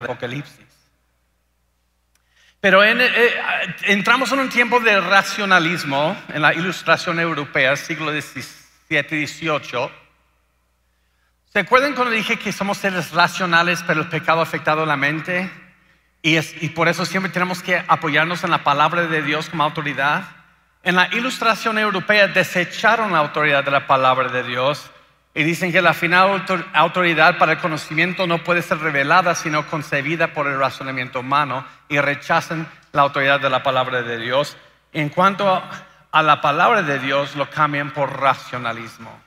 Apocalipsis. Pero entramos en un tiempo de racionalismo en la Ilustración europea, siglo XVII y XVIII. ¿Se acuerdan cuando dije que somos seres racionales, pero el pecado ha afectado la mente? Y por eso siempre tenemos que apoyarnos en la palabra de Dios como autoridad. En la Ilustración europea desecharon la autoridad de la palabra de Dios y dicen que la final autoridad para el conocimiento no puede ser revelada sino concebida por el razonamiento humano, y rechazan la autoridad de la palabra de Dios. En cuanto a la palabra de Dios, lo cambian por racionalismo.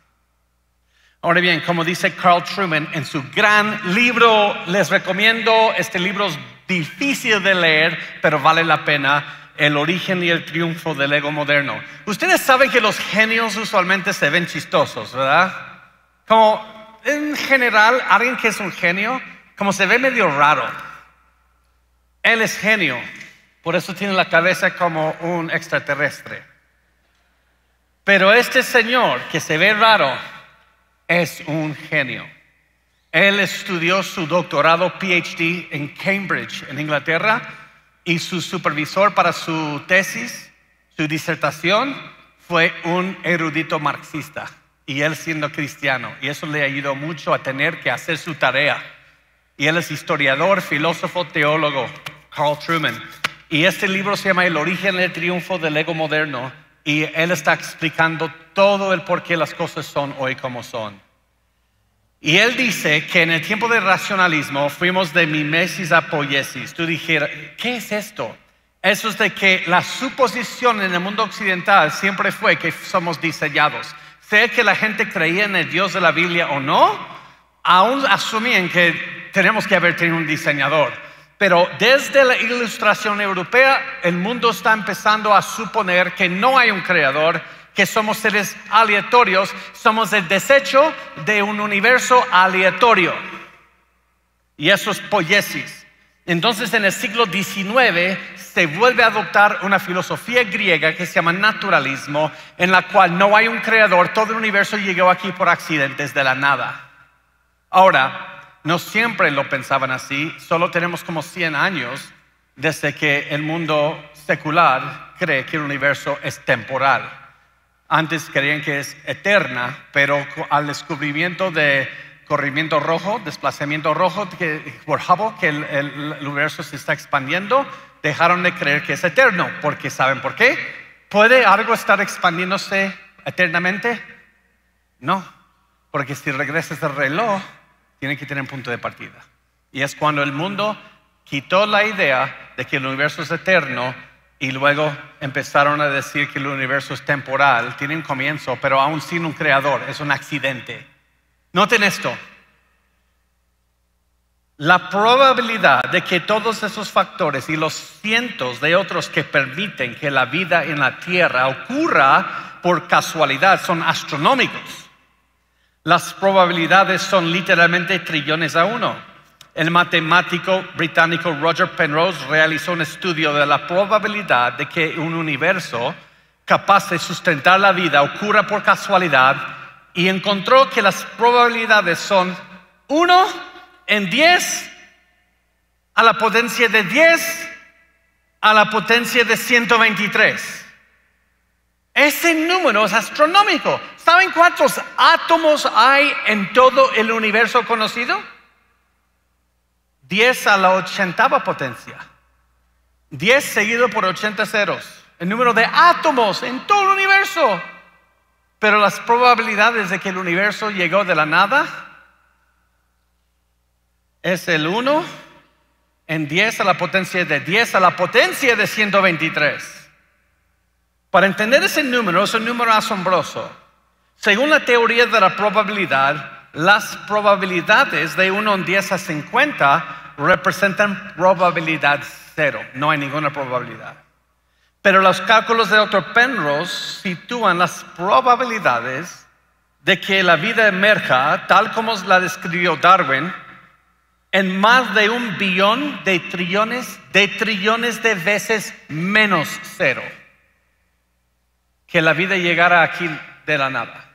Ahora bien, como dice Carl Trueman en su gran libro, les recomiendo, este libro es difícil de leer, pero vale la pena: El origen y el triunfo del ego moderno. Ustedes saben que los genios usualmente se ven chistosos, ¿verdad? Como en general, alguien que es un genio, como se ve medio raro. Él es genio, por eso tiene la cabeza como un extraterrestre. Pero este señor que se ve raro es un genio. Él estudió su doctorado PhD en Cambridge, en Inglaterra, y su supervisor para su tesis, su disertación, fue un erudito marxista, y él siendo cristiano, y eso le ayudó mucho a tener que hacer su tarea. Y él es historiador, filósofo, teólogo, Carl Trueman. Y este libro se llama El origen y el triunfo del ego moderno, y él está explicando todo el por qué las cosas son hoy como son. Y él dice que en el tiempo del racionalismo fuimos de mimesis a poiesis. Tú dijeras, ¿qué es esto? Eso es de que la suposición en el mundo occidental siempre fue que somos diseñados. Sea que la gente creía en el Dios de la Biblia o no, aún asumían que tenemos que haber tenido un diseñador. Pero desde la Ilustración europea, el mundo está empezando a suponer que no hay un creador, que somos seres aleatorios, somos el desecho de un universo aleatorio. Y eso es poiesis. Entonces en el siglo XIX se vuelve a adoptar una filosofía griega que se llama naturalismo, en la cual no hay un creador, todo el universo llegó aquí por accidentes de la nada. Ahora, no siempre lo pensaban así, solo tenemos como 100 años desde que el mundo secular cree que el universo es temporal. Antes creían que es eterna, pero al descubrimiento de corrimiento rojo, desplazamiento rojo por Hubble, que el universo se está expandiendo, dejaron de creer que es eterno, porque ¿saben por qué? ¿Puede algo estar expandiéndose eternamente? No, porque si regresas el reloj, tiene que tener un punto de partida. Y es cuando el mundo quitó la idea de que el universo es eterno, y luego empezaron a decir que el universo es temporal, tiene un comienzo, pero aún sin un creador, es un accidente. Noten esto: la probabilidad de que todos esos factores y los cientos de otros que permiten que la vida en la Tierra ocurra por casualidad son astronómicos. Las probabilidades son literalmente trillones a uno. El matemático británico Roger Penrose realizó un estudio de la probabilidad de que un universo capaz de sustentar la vida ocurra por casualidad, y encontró que las probabilidades son 1 en 10 a la potencia de 10 a la potencia de 123. Ese número es astronómico. ¿Saben cuántos átomos hay en todo el universo conocido? 10 a la 80ª potencia. 10 seguido por 80 ceros. El número de átomos en todo el universo. Pero las probabilidades de que el universo llegó de la nada es el 1 en 10 a la potencia de 10 a la potencia de 123. Para entender ese número, es un número asombroso. Según la teoría de la probabilidad, las probabilidades de 1 en 10 a 50 representan probabilidad 0. No hay ninguna probabilidad. Pero los cálculos de Dr. Penrose sitúan las probabilidades de que la vida emerja, tal como la describió Darwin, en más de 1 billón de trillones de veces menos 0. Que la vida llegara aquí de la nada.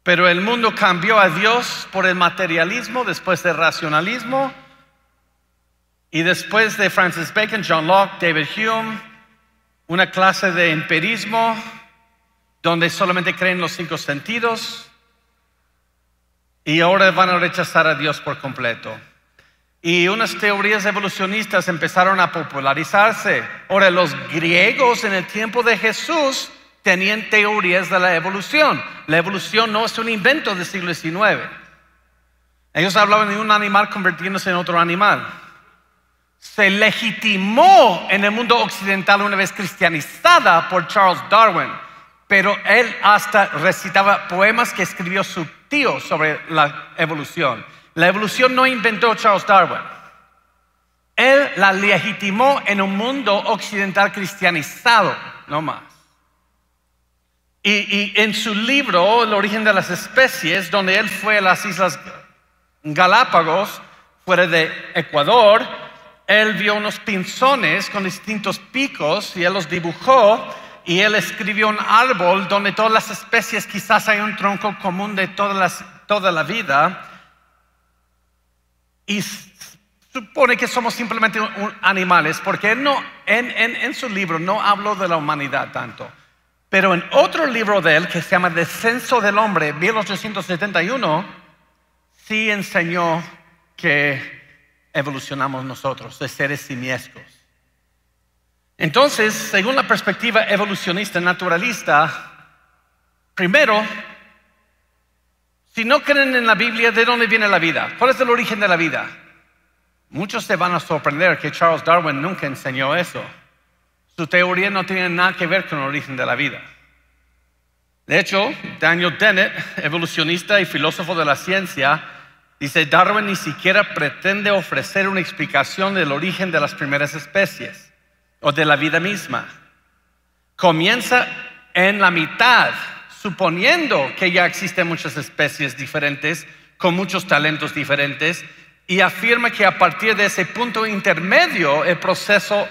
Pero el mundo cambió a Dios por el materialismo, después del racionalismo, y después de Francis Bacon, John Locke, David Hume, una clase de empirismo donde solamente creen los 5 sentidos, y ahora van a rechazar a Dios por completo. Y unas teorías evolucionistas empezaron a popularizarse. Ahora, los griegos en el tiempo de Jesús tenían teorías de la evolución. La evolución no es un invento del siglo XIX. Ellos hablaban de un animal convirtiéndose en otro animal. Se legitimó en el mundo occidental una vez cristianizada por Charles Darwin, pero él hasta recitaba poemas que escribió su tío sobre la evolución. La evolución no inventó Charles Darwin. Él la legitimó en un mundo occidental cristianizado, no más. Y en su libro, El origen de las especies, donde él fue a las Islas Galápagos, fuera de Ecuador, él vio unos pinzones con distintos picos y él los dibujó y él escribió un árbol donde todas las especies, quizás hay un tronco común de toda la vida, y supone que somos simplemente animales, porque él no, en su libro no habló de la humanidad tanto. Pero en otro libro de él, que se llama Descenso del Hombre, 1871, sí enseñó que evolucionamos nosotros, de seres simiescos. Entonces, según la perspectiva evolucionista naturalista, primero, si no creen en la Biblia, ¿de dónde viene la vida? ¿Cuál es el origen de la vida? Muchos se van a sorprender que Charles Darwin nunca enseñó eso. Su teoría no tiene nada que ver con el origen de la vida. De hecho, Daniel Dennett, evolucionista y filósofo de la ciencia, dice: Darwin ni siquiera pretende ofrecer una explicación del origen de las primeras especies o de la vida misma. Comienza en la mitad, suponiendo que ya existen muchas especies diferentes, con muchos talentos diferentes, y afirma que a partir de ese punto intermedio, el proceso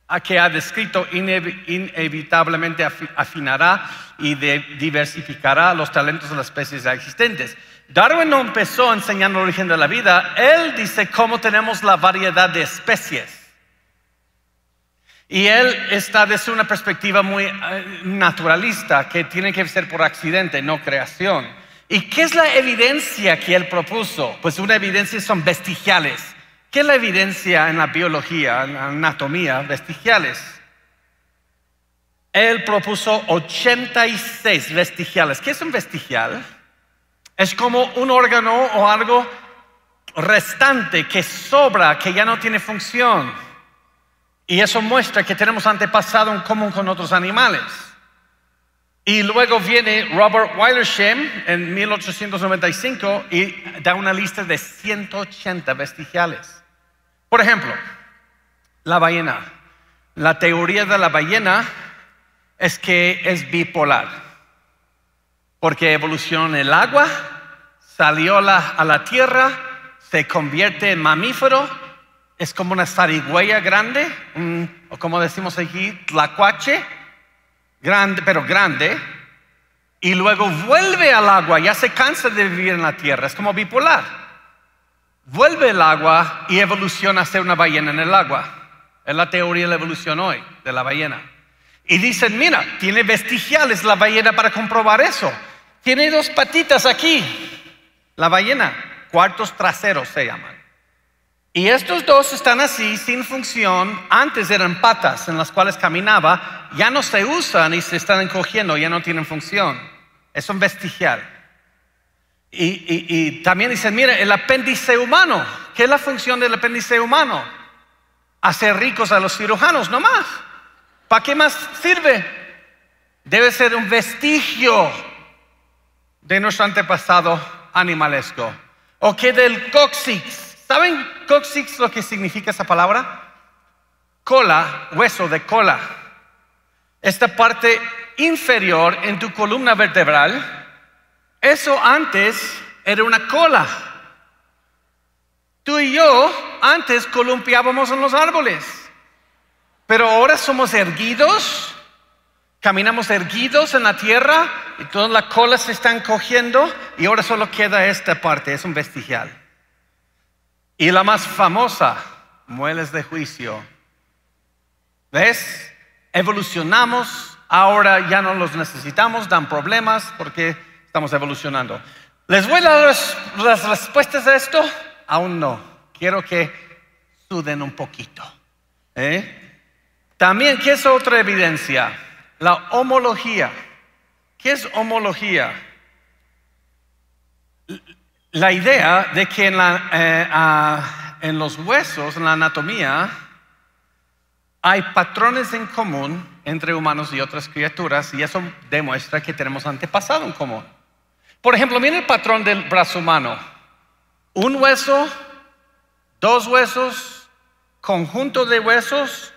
a que ha descrito inevitablemente afinará y diversificará los talentos de las especies ya existentes. Darwin no empezó enseñando el origen de la vida, él dice cómo tenemos la variedad de especies. Y él está desde una perspectiva muy naturalista, que tiene que ser por accidente, no creación. ¿Y qué es la evidencia que él propuso? Pues una evidencia son vestigiales. ¿Qué es la evidencia en la biología, en la anatomía? Vestigiales. Él propuso 86 vestigiales. ¿Qué es un vestigial? Es como un órgano o algo restante que sobra, que ya no tiene función. Y eso muestra que tenemos antepasado en común con otros animales. Y luego viene Robert Willersheim en 1895 y da una lista de 180 vestigiales. Por ejemplo, la ballena. La teoría de la ballena es que es bipolar, porque evolucionó en el agua, salió a la tierra, se convierte en mamífero, es como una zarigüeya grande, o como decimos aquí, tlacuache, grande, pero grande, y luego vuelve al agua, ya se cansa de vivir en la tierra, es como bipolar. Vuelve al agua y evoluciona a ser una ballena en el agua. Es la teoría de la evolución hoy, de la ballena. Y dicen, mira, tiene vestigiales la ballena para comprobar eso. Tiene 2 patitas aquí, la ballena, cuartos traseros se llaman. Y estos 2 están así, sin función. Antes eran patas en las cuales caminaba, ya no se usan y se están encogiendo, ya no tienen función. Es un vestigial. Y también dicen, mira, el apéndice humano. ¿Qué es la función del apéndice humano? Hacer ricos a los cirujanos, no más. ¿Para qué más sirve? Debe ser un vestigio de nuestro antepasado animalesco. ¿O qué del cóccix? ¿Saben cóccix lo que significa esa palabra? Cola, hueso de cola. Esta parte inferior en tu columna vertebral, eso antes era una cola. Tú y yo antes columpiábamos en los árboles, pero ahora somos erguidos, Caminamos erguidos en la tierra y todas las colas se están cogiendo y ahora solo queda esta parte, es un vestigial. Y la más famosa, muelas de juicio. ¿Ves? Evolucionamos, ahora ya no los necesitamos, dan problemas porque estamos evolucionando. ¿Les voy a dar las respuestas a esto? Aún no. Quiero que suden un poquito. También, ¿qué es otra evidencia? La homología. ¿Qué es homología? La idea de que en los huesos, en la anatomía, hay patrones en común entre humanos y otras criaturas y eso demuestra que tenemos antepasado en común. Por ejemplo, miren el patrón del brazo humano. Un hueso, dos huesos, conjunto de huesos,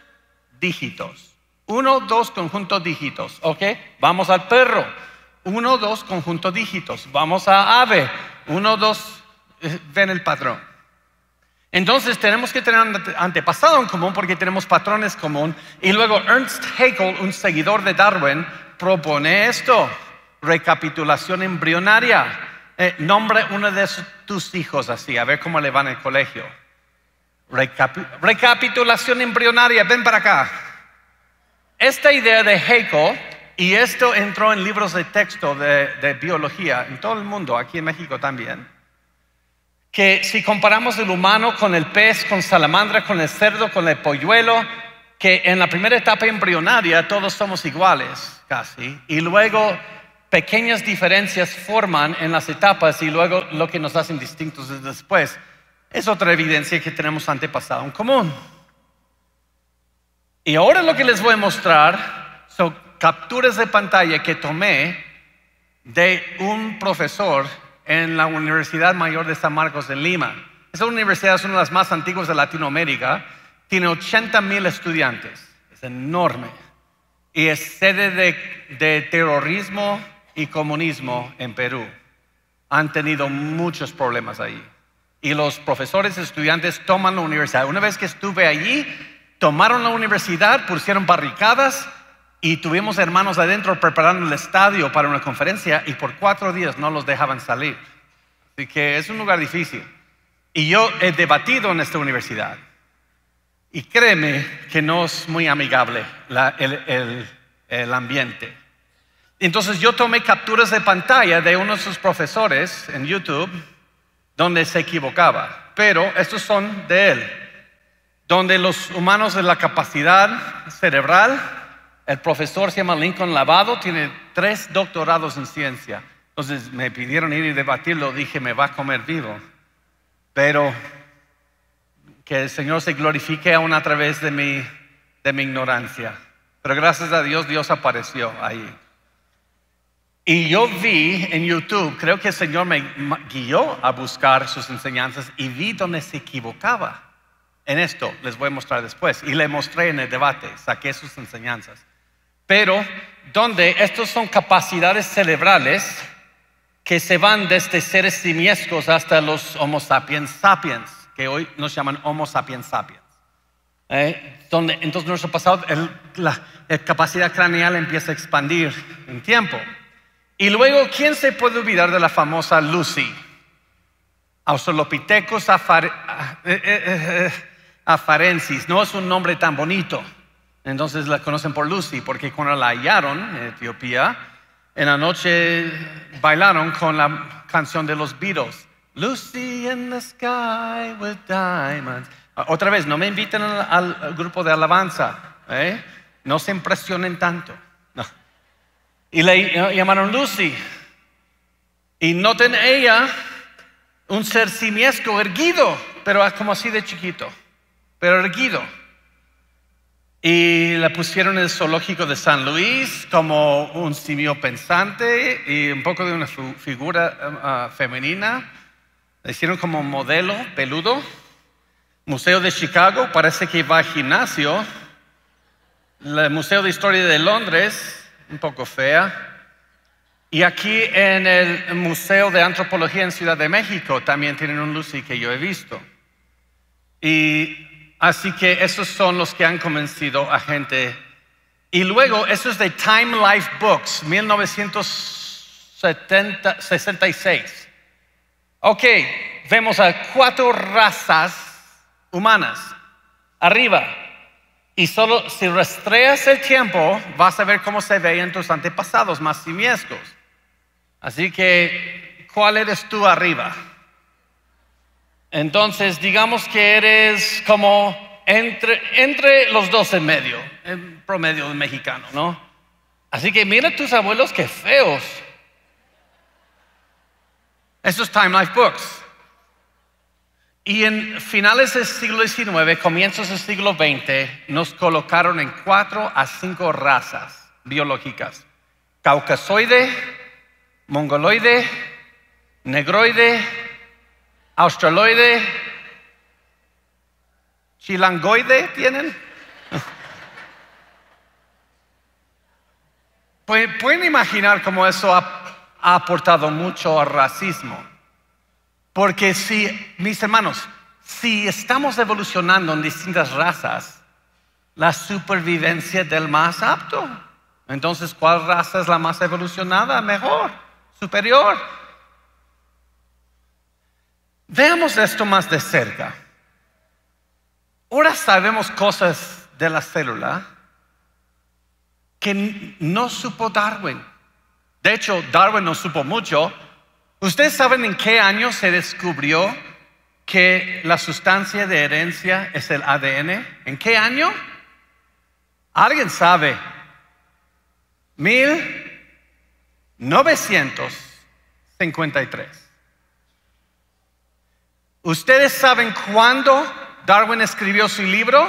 dígitos. 1, 2, conjunto dígitos. ¿Ok? Vamos al perro. 1, 2, conjunto dígitos. Vamos a ave. 1, 2, ven el patrón. Entonces tenemos que tener un antepasado en común porque tenemos patrones común. Y luego Ernst Haeckel, un seguidor de Darwin, propone esto: recapitulación embrionaria. Nombre uno de tus hijos así, a ver cómo le va en el colegio. Recapitulación embrionaria, ven para acá. Esta idea de Haeckel, y esto entró en libros de texto de biología en todo el mundo, aquí en México también, que si comparamos el humano con el pez, con salamandra, con el cerdo, con el polluelo, que en la primera etapa embrionaria todos somos iguales casi, y luego pequeñas diferencias forman en las etapas y luego lo que nos hacen distintos es después. Es otra evidencia que tenemos antepasado en común. Y ahora lo que les voy a mostrar son capturas de pantalla que tomé de un profesor en la Universidad Mayor de San Marcos en Lima. Esa universidad es una de las más antiguas de Latinoamérica. Tiene 80,000 estudiantes. Es enorme. Y es sede de terrorismo y comunismo en Perú. Han tenido muchos problemas ahí. Y los profesores y estudiantes toman la universidad. Una vez que estuve allí, tomaron la universidad, pusieron barricadas y tuvimos hermanos adentro preparando el estadio para una conferencia y por 4 días no los dejaban salir. Así que es un lugar difícil. Y yo he debatido en esta universidad. Y créeme que no es muy amigable el ambiente. Entonces yo tomé capturas de pantalla de uno de sus profesores en YouTube donde se equivocaba. Pero estos son de él. Donde los humanos de la capacidad cerebral, el profesor se llama Lincoln Lavado, tiene 3 doctorados en ciencia. Entonces me pidieron ir y debatirlo, dije, me va a comer vivo. Pero que el Señor se glorifique aún a través de mi ignorancia. Pero gracias a Dios, Dios apareció ahí. Y yo vi en YouTube, creo que el Señor me guió a buscar sus enseñanzas y vi donde se equivocaba. En esto les voy a mostrar después. Y le mostré en el debate, saqué sus enseñanzas. Pero donde estos son capacidades cerebrales que se van desde seres simiescos hasta los Homo sapiens sapiens, que hoy nos llaman Homo sapiens sapiens. Donde entonces nuestro pasado, la capacidad craneal empieza a expandir en tiempo. Y luego, ¿quién se puede olvidar de la famosa Lucy? Australopithecus afarensis, no es un nombre tan bonito. Entonces la conocen por Lucy, porque cuando la hallaron en Etiopía, en la noche bailaron con la canción de los Beatles. Lucy in the sky with diamonds. Otra vez, no me inviten al grupo de alabanza. No se impresionen tanto. No. Y le llamaron Lucy. Y noten ella, un ser simiesco erguido, pero como así de chiquito, pero erguido. Y la pusieron en el zoológico de San Luis como un simio pensante y un poco de una figura femenina. La hicieron como modelo peludo. Museo de Chicago, parece que va al gimnasio. El Museo de Historia de Londres, un poco fea. Y aquí en el Museo de Antropología en Ciudad de México también tienen un Lucy que yo he visto. Y así que esos son los que han convencido a gente Y luego, eso es de Time Life Books, 1966. Ok, vemos a 4 razas humanas arriba. Y solo si rastreas el tiempo, vas a ver cómo se veían tus antepasados más simiescos. Así que, ¿cuál eres tú arriba? Entonces, digamos que eres como entre los dos en medio, en promedio del mexicano, ¿no? Así que mira tus abuelos, qué feos. Eso es Time Life Books. Y en finales del siglo XIX, comienzos del siglo XX, nos colocaron en 4 a 5 razas biológicas: caucasoide, mongoloide, negroide, australoide, chilangoide, ¿tienen? Pueden imaginar cómo eso ha aportado mucho al racismo. Porque mis hermanos, si estamos evolucionando en distintas razas, la supervivencia del más apto. Entonces, ¿cuál raza es la más evolucionada? Mejor, superior. Veamos esto más de cerca. Ahora sabemos cosas de la célula que no supo Darwin. De hecho, Darwin no supo mucho. ¿Ustedes saben en qué año se descubrió que la sustancia de herencia es el ADN? ¿En qué año? ¿Alguien sabe? 1953. ¿Ustedes saben cuándo Darwin escribió su libro?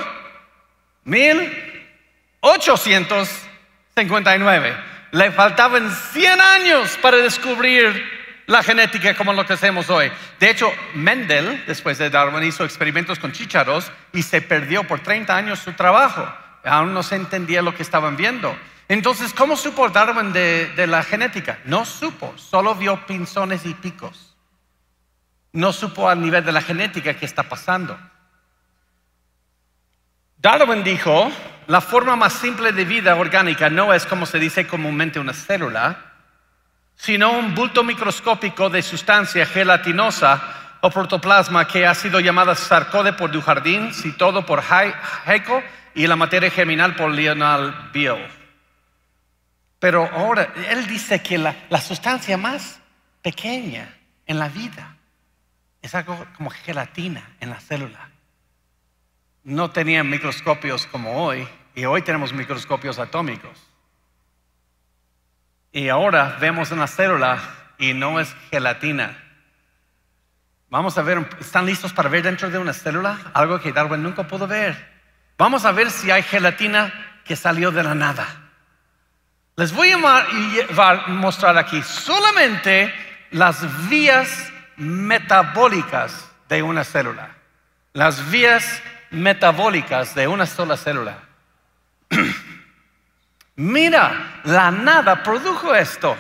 1859. Le faltaban 100 años para descubrir la genética como lo que hacemos hoy. De hecho, Mendel, después de Darwin, hizo experimentos con chícharos y se perdió por 30 años su trabajo. Aún no se entendía lo que estaban viendo. Entonces, ¿cómo supo Darwin de la genética? No supo, solo vio pinzones y picos. No supo al nivel de la genética qué está pasando. Darwin dijo, la forma más simple de vida orgánica no es como se dice comúnmente una célula, sino un bulto microscópico de sustancia gelatinosa o protoplasma que ha sido llamada sarcode por Dujardin, citado por Haeckel, y la materia germinal por Lionel Beale. Pero ahora, él dice que la sustancia más pequeña en la vida es algo como gelatina en la célula. No tenían microscopios como hoy, y hoy tenemos microscopios atómicos. Y ahora vemos en la célula y no es gelatina. Vamos a ver, ¿están listos para ver dentro de una célula? Algo que Darwin nunca pudo ver. Vamos a ver si hay gelatina que salió de la nada. Les voy a mostrar aquí solamente las vías metabólicas de una célula. Las vías metabólicas de una sola célula. Mira, la nada produjo esto.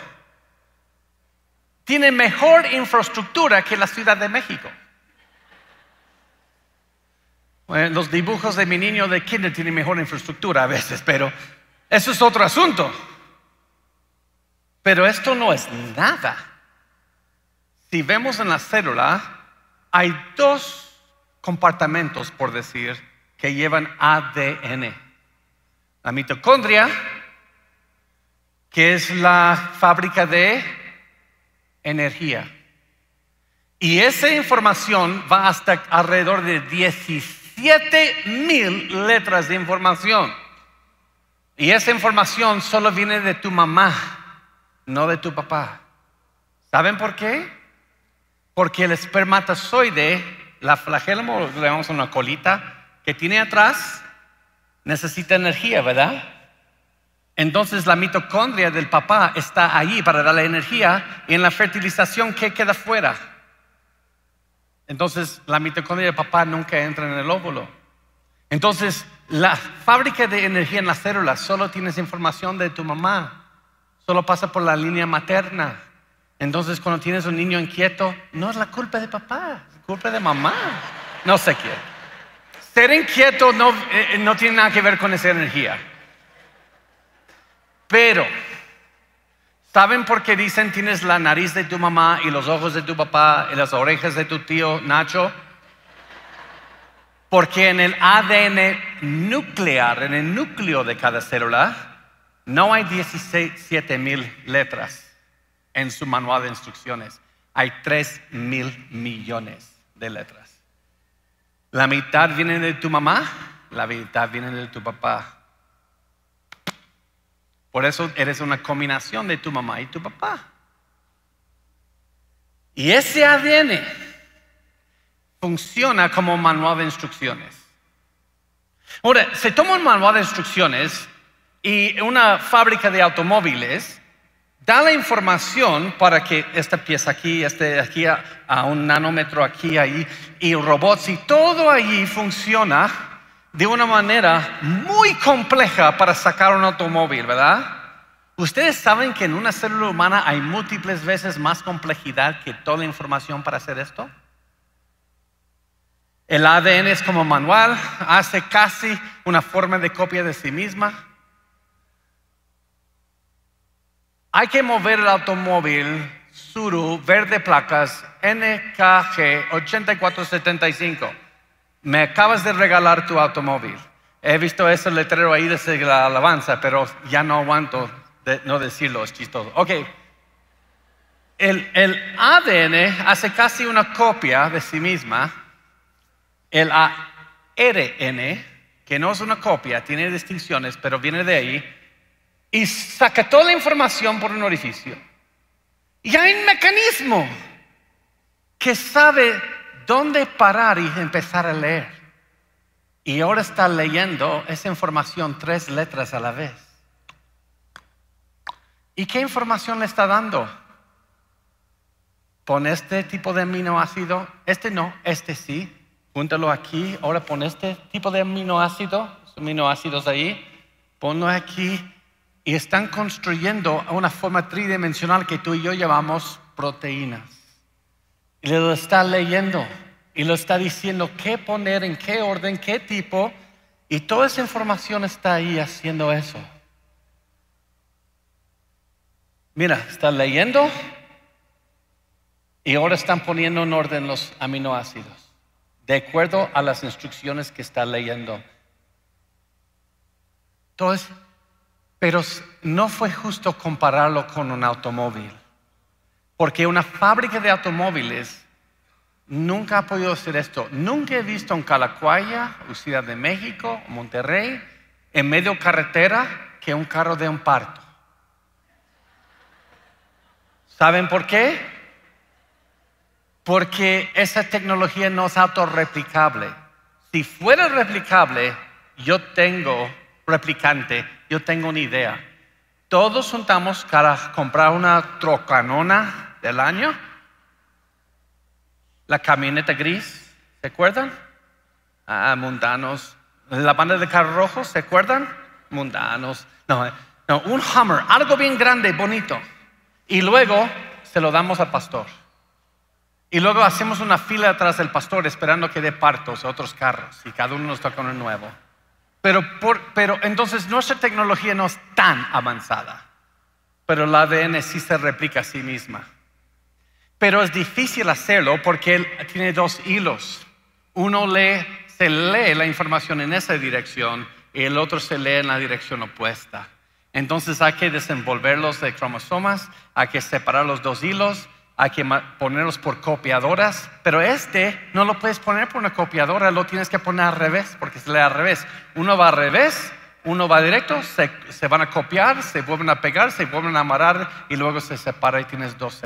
Tiene mejor infraestructura que la Ciudad de México. Bueno, los dibujos de mi niño de kinder tienen mejor infraestructura a veces, pero eso es otro asunto. Pero esto no es nada. Si vemos en la célula, hay 2 compartimentos, por decir, que llevan ADN. La mitocondria, que es la fábrica de energía. Y esa información va hasta alrededor de 17,000 letras de información. Y esa información solo viene de tu mamá, no de tu papá. ¿Saben por qué? Porque el espermatozoide, la flagela, le llamamos una colita, que tiene atrás, necesita energía, ¿verdad? Entonces la mitocondria del papá está ahí para darle energía, y en la fertilización, ¿qué queda fuera? Entonces la mitocondria del papá nunca entra en el óvulo. Entonces la fábrica de energía en las células solo tienes información de tu mamá, solo pasa por la línea materna. Entonces cuando tienes un niño inquieto, no es la culpa de papá, es la culpa de mamá. No sé qué. Ser inquieto no tiene nada que ver con esa energía. Pero, ¿saben por qué dicen tienes la nariz de tu mamá y los ojos de tu papá y las orejas de tu tío Nacho? Porque en el ADN nuclear, en el núcleo de cada célula, no hay 17,000 letras en su manual de instrucciones. Hay 3,000 millones de letras. La mitad viene de tu mamá, la mitad viene de tu papá. Por eso eres una combinación de tu mamá y tu papá. Y ese ADN funciona como manual de instrucciones. Ahora, se toma un manual de instrucciones y una fábrica de automóviles da la información para que esta pieza aquí, aquí a un nanómetro aquí, ahí, y robots y todo allí funciona de una manera muy compleja para sacar un automóvil, ¿verdad? Ustedes saben que en una célula humana hay múltiples veces más complejidad que toda la información para hacer esto. El ADN es como manual, hace casi una forma de copia de sí misma. Hay que mover el automóvil Tsuru verde placas NKG 8475. Me acabas de regalar tu automóvil. He visto ese letrero ahí desde la alabanza, pero ya no aguanto de no decirlo, es chistoso. Ok. El ADN hace casi una copia de sí misma. El ARN, que no es una copia, tiene distinciones, pero viene de ahí, y saca toda la información por un orificio. Y hay un mecanismo que sabe dónde parar y empezar a leer. Y ahora está leyendo esa información 3 letras a la vez. ¿Y qué información le está dando? Pon este tipo de aminoácido, este no, este sí. Júntalo aquí, ahora pon este tipo de aminoácidos ahí, ponlo aquí. Y están construyendo una forma tridimensional que tú y yo llamamos proteínas. Y lo está leyendo y lo está diciendo qué poner, en qué orden, qué tipo. Y toda esa información está ahí haciendo eso. Mira, está leyendo y ahora están poniendo en orden los aminoácidos de acuerdo a las instrucciones que está leyendo. Entonces, pero no fue justo compararlo con un automóvil, porque una fábrica de automóviles nunca ha podido hacer esto. Nunca he visto en Calacuaya, o Ciudad de México, Monterrey, en medio carretera, que un carro de un parto. ¿Saben por qué? Porque esa tecnología no es autorreplicable. Si fuera replicable, yo tengo una idea. Todos juntamos para comprar una trocanona del año. La camioneta gris, ¿se acuerdan? Mundanos. La banda de carros rojos, ¿se acuerdan? Mundanos. No, un Hummer, algo bien grande, bonito. Y luego se lo damos al pastor. Y luego hacemos una fila atrás del pastor esperando que dé partos a otros carros. Y cada uno nos toca uno nuevo. Pero entonces nuestra tecnología no es tan avanzada. Pero el ADN sí se replica a sí misma. Pero es difícil hacerlo porque él tiene 2 hilos. Uno se lee la información en esa dirección y el otro se lee en la dirección opuesta. Entonces hay que desenvolverlos de cromosomas, hay que separar los 2 hilos, hay que ponerlos por copiadoras, pero no lo puedes poner por una copiadora, lo tienes que poner al revés, porque se lee al revés. Uno va al revés, uno va directo, se van a copiar, se vuelven a pegar, se vuelven a amarrar y luego se separa y tienes 2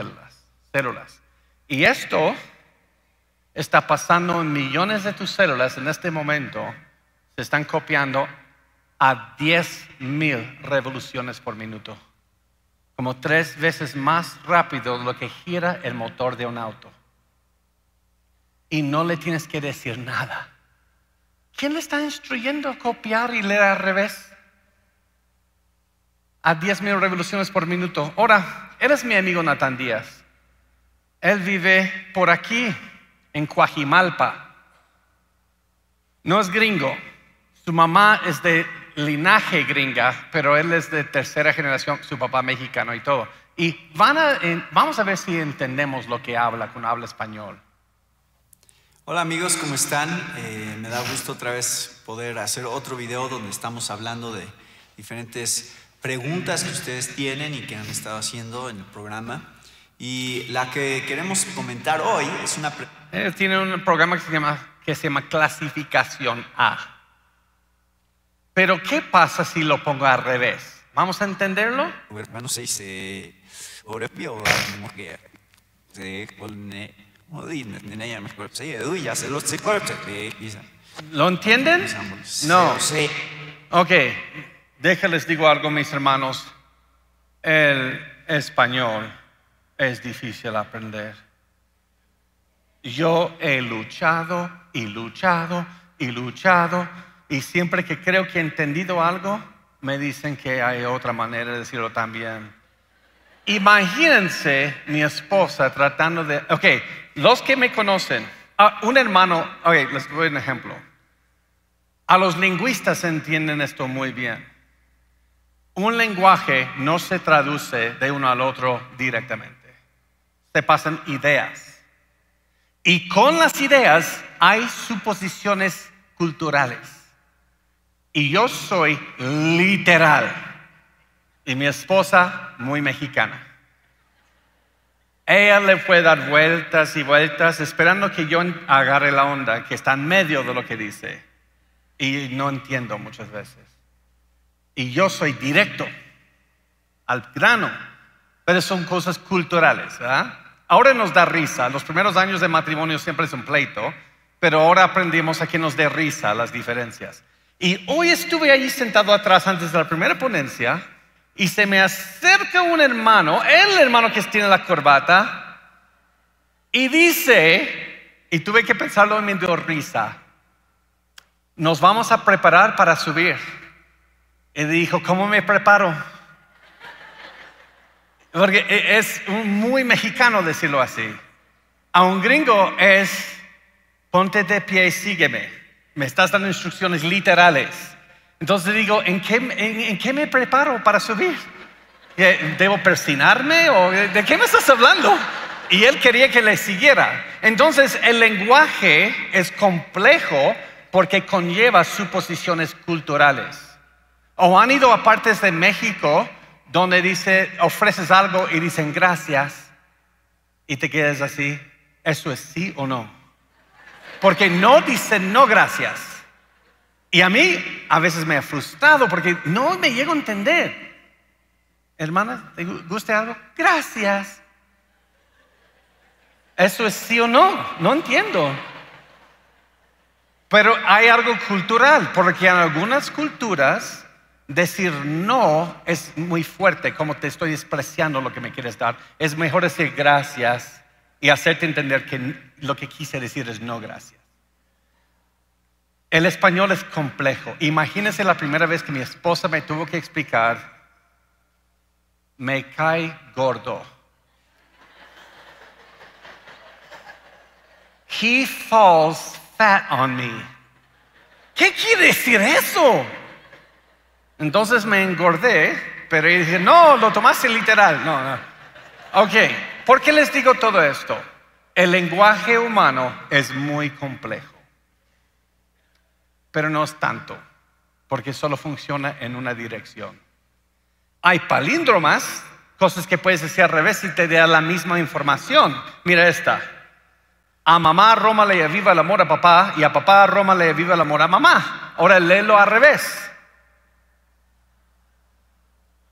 células. Y esto está pasando en millones de tus células en este momento, se están copiando a 10,000 revoluciones por minuto. Como 3 veces más rápido de lo que gira el motor de un auto. Y no le tienes que decir nada. ¿Quién le está instruyendo a copiar y leer al revés? A 10,000 revoluciones por minuto. Ahora, eres mi amigo Natán Díaz. Él vive por aquí, en Coajimalpa. No es gringo. Su mamá es de linaje gringa, pero él es de tercera generación, su papá mexicano y todo. Y vamos a ver si entendemos lo que habla cuando habla español. Hola amigos, ¿cómo están? Me da gusto otra vez poder hacer otro video donde estamos hablando de diferentes preguntas que ustedes tienen y que han estado haciendo en el programa. Y la que queremos comentar hoy es una... Tiene un programa que se llama Clasificación A. Pero ¿qué pasa si lo pongo al revés? ¿Vamos a entenderlo? Bueno, se dice... ¿Lo entienden? No. Ok, déjales digo algo, mis hermanos. El español es difícil aprender. Yo he luchado y luchado y luchado, y siempre que creo que he entendido algo, me dicen que hay otra manera de decirlo también. Imagínense mi esposa tratando de... Ok, los que me conocen, un hermano, ok, les doy un ejemplo. A los lingüistas entienden esto muy bien. Un lenguaje no se traduce de uno al otro directamente. Se pasan ideas. Y con las ideas hay suposiciones culturales. Y yo soy literal. Y mi esposa, muy mexicana. Ella le puede dar vueltas y vueltas esperando que yo agarre la onda, que está en medio de lo que dice. Y no entiendo muchas veces. Y yo soy directo, al grano. Pero son cosas culturales, ¿verdad? Ahora nos da risa. Los primeros años de matrimonio siempre es un pleito. Pero ahora aprendimos a que nos dé risa las diferencias. Y hoy estuve ahí sentado atrás antes de la primera ponencia. Y se me acerca un hermano, el hermano que tiene la corbata, y dice, y tuve que pensarlo y me dio risa, nos vamos a preparar para subir. Y dijo, ¿cómo me preparo? Porque es muy mexicano decirlo así. A un gringo es, ponte de pie y sígueme. Me estás dando instrucciones literales. Entonces digo, ¿en qué me preparo para subir? ¿Debo persinarme o de qué me estás hablando? Y él quería que le siguiera. Entonces el lenguaje es complejo porque conlleva suposiciones culturales. O han ido a partes de México donde dice, ofreces algo y dicen gracias y te quedas así, ¿eso es sí o no? Porque no dicen no gracias. Y a mí a veces me ha frustrado porque no me llego a entender. Hermana, ¿te gusta algo? Gracias. ¿Eso es sí o no? No entiendo. Pero hay algo cultural, porque en algunas culturas decir no es muy fuerte, como te estoy despreciando lo que me quieres dar. Es mejor decir gracias y hacerte entender que lo que quise decir es no gracias. El español es complejo. Imagínense la primera vez que mi esposa me tuvo que explicar, me cae gordo. He falls fat on me. ¿Qué quiere decir eso? Entonces me engordé, pero dije, no, lo tomaste literal. No. Ok, ¿por qué les digo todo esto? El lenguaje humano es muy complejo. Pero no es tanto, porque solo funciona en una dirección. Hay palíndromas, cosas que puedes decir al revés y te da la misma información. Mira esta. A mamá Roma le aviva el amor a papá y a papá Roma le aviva el amor a mamá. Ahora léelo al revés.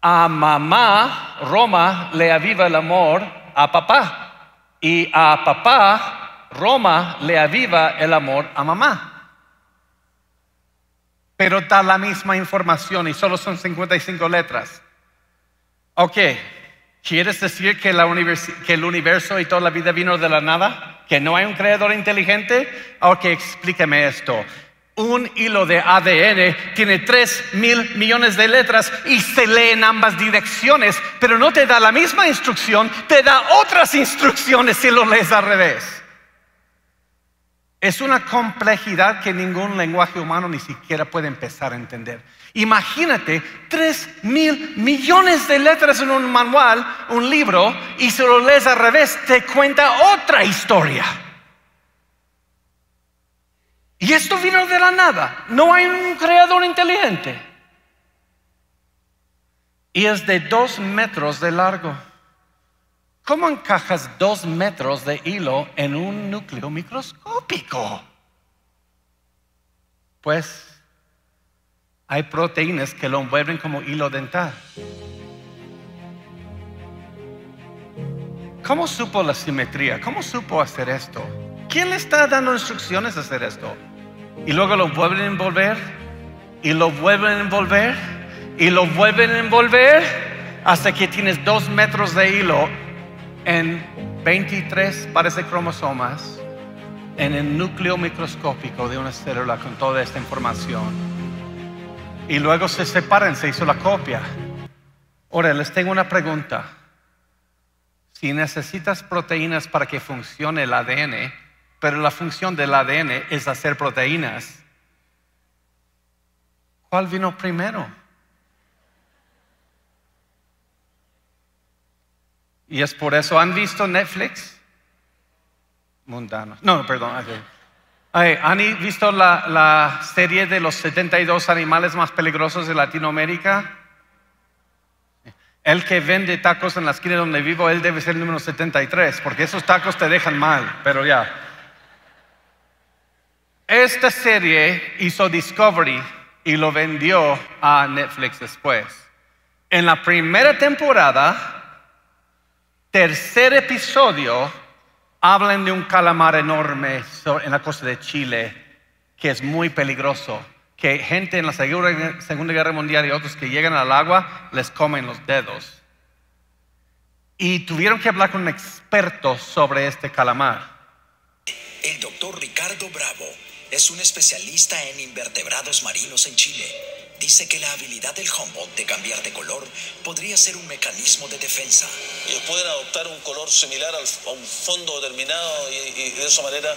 A mamá Roma le aviva el amor a papá y a papá Roma le aviva el amor a mamá. Pero da la misma información y solo son 55 letras. Ok, ¿quieres decir que el universo y toda la vida vino de la nada? ¿Que no hay un creador inteligente? Ok, explíqueme esto. Un hilo de ADN tiene 3,000 millones de letras y se lee en ambas direcciones, pero no te da la misma instrucción, te da otras instrucciones si lo lees al revés. Es una complejidad que ningún lenguaje humano ni siquiera puede empezar a entender. Imagínate 3,000 millones de letras en un manual, un libro, y si lo lees al revés, te cuenta otra historia. Y esto vino de la nada. No hay un creador inteligente. Y es de 2 metros de largo. ¿Cómo encajas 2 metros de hilo en un núcleo microscópico? Pues hay proteínas que lo envuelven como hilo dental. ¿Cómo supo la simetría? ¿Cómo supo hacer esto? ¿Quién le está dando instrucciones a hacer esto? Y luego lo vuelven a envolver, y lo vuelven a envolver, y lo vuelven a envolver, hasta que tienes 2 metros de hilo en 23 pares de cromosomas en el núcleo microscópico de una célula con toda esta información. Y luego se separan, se hizo la copia. Ahora les tengo una pregunta. Si necesitas proteínas para que funcione el ADN, pero la función del ADN es hacer proteínas, ¿cuál vino primero? Y es por eso, ¿han visto Netflix? Mundano. No, perdón. ¿Han visto la serie de los 72 animales más peligrosos de Latinoamérica? El que vende tacos en la esquina donde vivo, él debe ser el número 73, porque esos tacos te dejan mal, pero ya. Esta serie hizo Discovery y lo vendió a Netflix después. En la primera temporada, tercer episodio, hablan de un calamar enorme en la costa de Chile que es muy peligroso, que gente en la Segunda Guerra Mundial y otros que llegan al agua les comen los dedos. Y tuvieron que hablar con un experto sobre este calamar. El doctor Ricardo Bravo es un especialista en invertebrados marinos en Chile. Dice que la habilidad del Humboldt de cambiar de color podría ser un mecanismo de defensa. Ellos pueden adoptar un color similar a un fondo determinado y de esa manera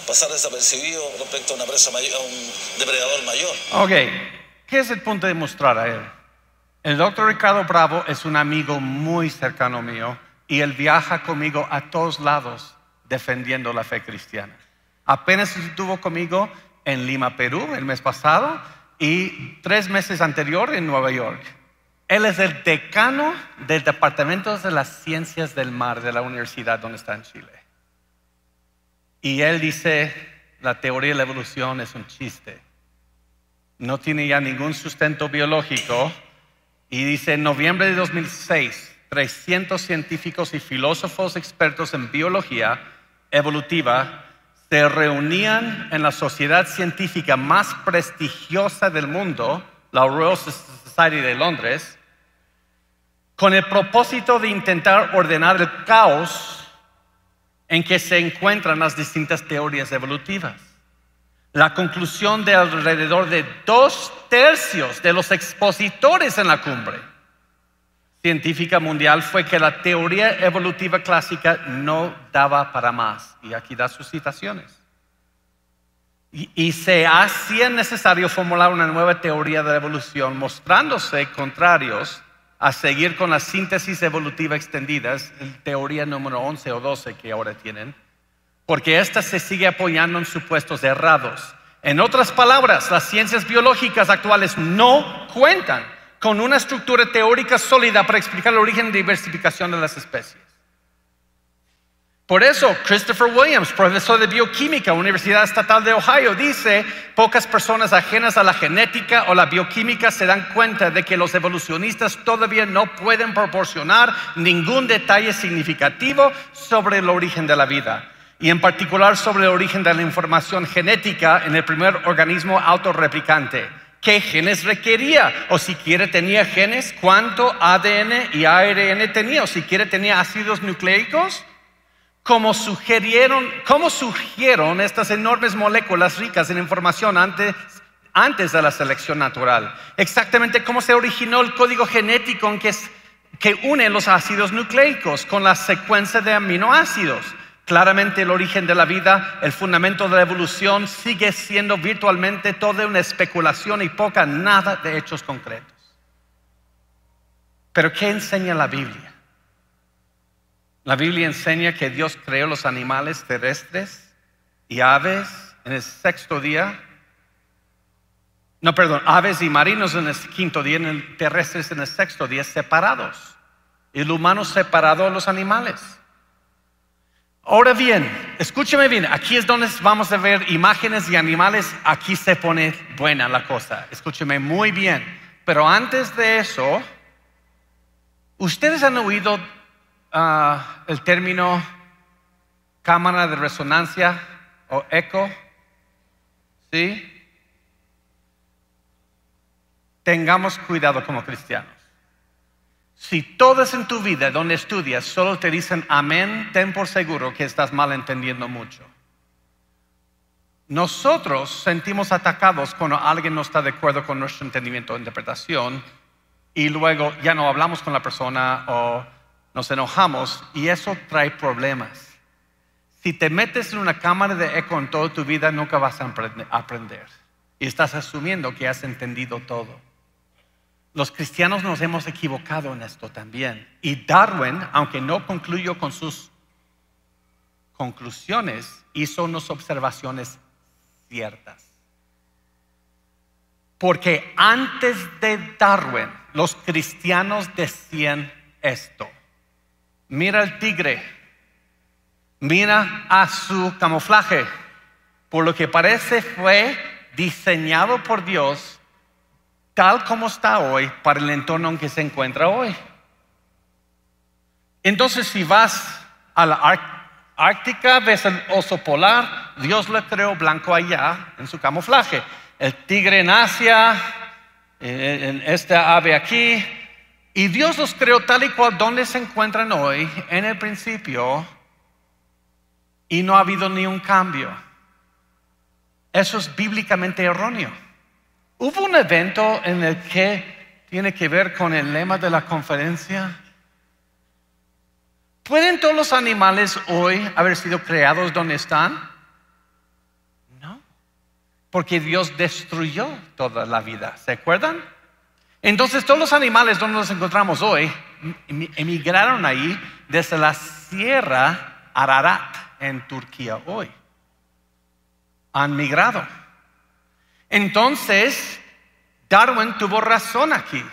pasar desapercibido respecto a una presa mayor, a un depredador mayor. Ok, ¿qué es el punto de mostrar a él? El doctor Ricardo Bravo es un amigo muy cercano mío y él viaja conmigo a todos lados defendiendo la fe cristiana. Apenas estuvo conmigo en Lima, Perú, el mes pasado, y 3 meses anterior en Nueva York. Él es el decano del Departamento de las Ciencias del Mar de la universidad donde está en Chile. Y él dice, la teoría de la evolución es un chiste. No tiene ya ningún sustento biológico. Y dice, en noviembre de 2006, 300 científicos y filósofos expertos en biología evolutiva se reunían en la sociedad científica más prestigiosa del mundo, la Royal Society de Londres, con el propósito de intentar ordenar el caos en que se encuentran las distintas teorías evolutivas. La conclusión de alrededor de 2/3 de los expositores en la cumbre científica mundial fue que la teoría evolutiva clásica no daba para más. Y aquí da sus citaciones. Y se hacía necesario formular una nueva teoría de la evolución, mostrándose contrarios a seguir con las síntesis evolutiva extendidas, teoría número 11 o 12 que ahora tienen, porque esta se sigue apoyando en supuestos errados. En otras palabras, las ciencias biológicas actuales no cuentan con una estructura teórica sólida para explicar el origen y diversificación de las especies. Por eso, Christopher Williams, profesor de bioquímica, Universidad Estatal de Ohio, dice, pocas personas ajenas a la genética o la bioquímica se dan cuenta de que los evolucionistas todavía no pueden proporcionar ningún detalle significativo sobre el origen de la vida, y en particular sobre el origen de la información genética en el primer organismo autorreplicante. ¿Qué genes requería? O siquiera tenía genes, ¿cuánto ADN y ARN tenía? O siquiera tenía ácidos nucleicos. ¿Cómo surgieron estas enormes moléculas ricas en información antes de la selección natural? Exactamente cómo se originó el código genético que une los ácidos nucleicos con la secuencia de aminoácidos. claramente el origen de la vida, el fundamento de la evolución sigue siendo virtualmente toda una especulación y poca nada de hechos concretos. Pero ¿qué enseña la Biblia? La Biblia enseña que Dios creó los animales terrestres y aves en el sexto día. No, perdón, aves y marinos en el quinto día, terrestres en el sexto día, separados. Y el humano separado de los animales. Ahora bien, escúcheme bien, aquí es donde vamos a ver imágenes y animales, aquí se pone buena la cosa. Escúcheme muy bien. Pero antes de eso, ¿ustedes han oído el término cámara de resonancia o eco? ¿Sí? Tengamos cuidado como cristianos. Si todos en tu vida donde estudias solo te dicen amén, ten por seguro que estás mal entendiendo mucho. Nosotros sentimos atacados cuando alguien no está de acuerdo con nuestro entendimiento o interpretación y luego ya no hablamos con la persona o nos enojamos y eso trae problemas. Si te metes en una cámara de eco en toda tu vida, nunca vas a aprender. Y estás asumiendo que has entendido todo. Los cristianos nos hemos equivocado en esto también. Y Darwin, aunque no concluyó con sus conclusiones, hizo unas observaciones ciertas. Porque antes de Darwin, los cristianos decían esto. Mira el tigre, mira a su camuflaje. Por lo que parece fue diseñado por Dios tal como está hoy, para el entorno en que se encuentra hoy. Entonces, si vas a la Ártica, ves el oso polar, Dios lo creó blanco allá en su camuflaje. El tigre en Asia, en esta ave aquí, y Dios los creó tal y cual donde se encuentran hoy, en el principio, y no ha habido ni un cambio. Eso es bíblicamente erróneo. Hubo un evento en el que tiene que ver con el lema de la conferencia. ¿Pueden todos los animales hoy haber sido creados donde están? No, porque Dios destruyó toda la vida, ¿se acuerdan? Entonces todos los animales donde nos encontramos hoy emigraron ahí desde la Sierra Ararat en Turquía hoy. Han migrado. Entonces, Darwin tuvo razón aquí.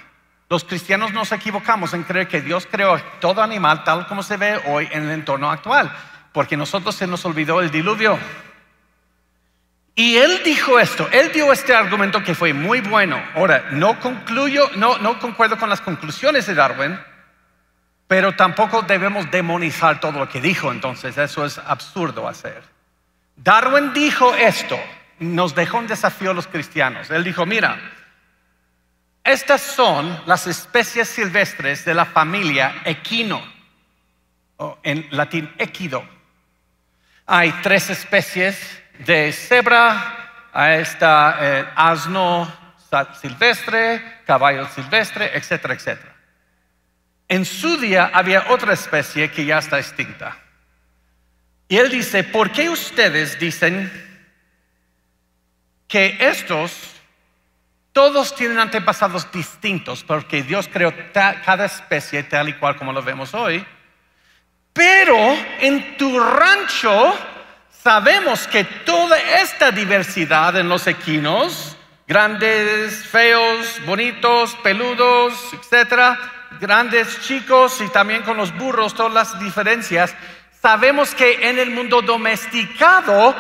Los cristianos nos equivocamos en creer que Dios creó todo animal tal como se ve hoy en el entorno actual, porque nosotros se nos olvidó el diluvio. Y él dijo esto, él dio este argumento que fue muy bueno. Ahora, no concuerdo con las conclusiones de Darwin, pero tampoco debemos demonizar todo lo que dijo, entonces eso es absurdo hacer. Darwin dijo esto. Nos dejó un desafío a los cristianos. Él dijo, mira, estas son las especies silvestres de la familia Equino, o en latín equido. Hay 3 especies de cebra, está asno silvestre, caballo silvestre, etcétera, etcétera. En su día había otra especie que ya está extinta. Y él dice, ¿por qué ustedes dicen que estos todos tienen antepasados distintos? Porque Dios creó cada especie tal y cual como lo vemos hoy. Pero en tu rancho sabemos que toda esta diversidad en los equinos, grandes, feos, bonitos, peludos, etcétera, grandes, chicos y también con los burros, todas las diferencias, sabemos que en el mundo domesticado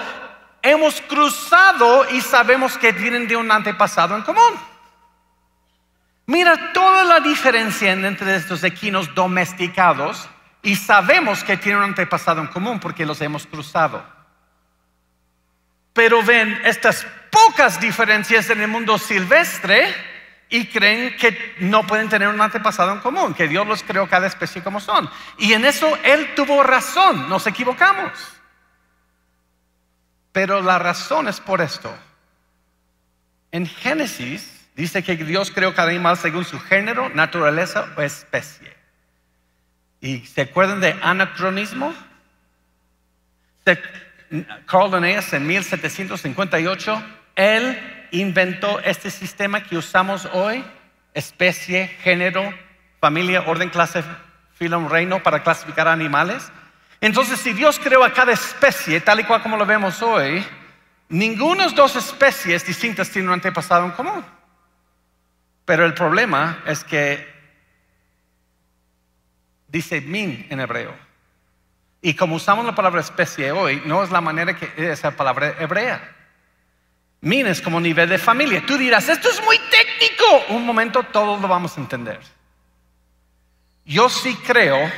hemos cruzado y sabemos que vienen de un antepasado en común. Mira toda la diferencia entre estos equinos domesticados y sabemos que tienen un antepasado en común porque los hemos cruzado. Pero ven estas pocas diferencias en el mundo silvestre y creen que no pueden tener un antepasado en común, que Dios los creó cada especie como son. Y en eso él tuvo razón, nos equivocamos. Pero la razón es por esto. En Génesis dice que Dios creó cada animal según su género, naturaleza o especie. ¿Y se acuerdan de anacronismo? Carl Linnaeus en 1758, él inventó este sistema que usamos hoy: especie, género, familia, orden, clase, filo, reino, para clasificar animales. Entonces, si Dios creó a cada especie tal y cual como lo vemos hoy, ninguna de las dos especies distintas tiene un antepasado en común. Pero el problema es que dice min en hebreo. Y como usamos la palabra especie hoy, no es la manera que es esa palabra hebrea. Min es como nivel de familia. Tú dirás, esto es muy técnico. Un momento, todos lo vamos a entender. Yo sí creo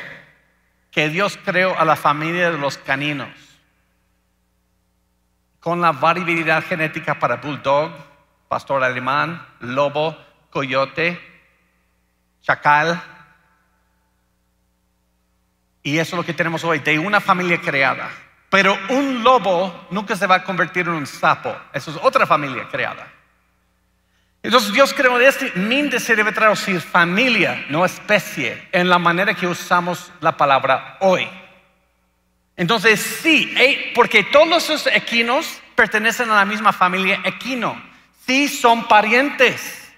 que Dios creó a la familia de los caninos con la variabilidad genética para bulldog, pastor alemán, lobo, coyote, chacal. Y eso es lo que tenemos hoy, de una familia creada. Pero un lobo nunca se va a convertir en un sapo. Eso es otra familia creada. Entonces Dios creó este min, se debe traducir familia, no especie, en la manera que usamos la palabra hoy. Entonces sí, porque todos los equinos pertenecen a la misma familia equino. Sí son parientes,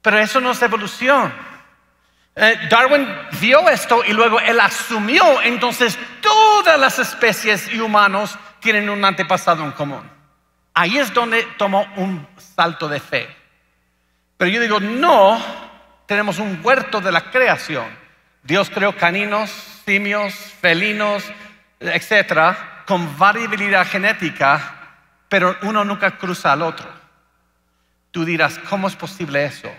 pero eso no es evolución. Darwin vio esto y luego él asumió, entonces todas las especies y humanos tienen un antepasado en común. Ahí es donde tomó un salto de fe. Pero yo digo, no, tenemos un huerto de la creación. Dios creó caninos, simios, felinos, etcétera, con variabilidad genética, pero uno nunca cruza al otro. Tú dirás, ¿cómo es posible eso?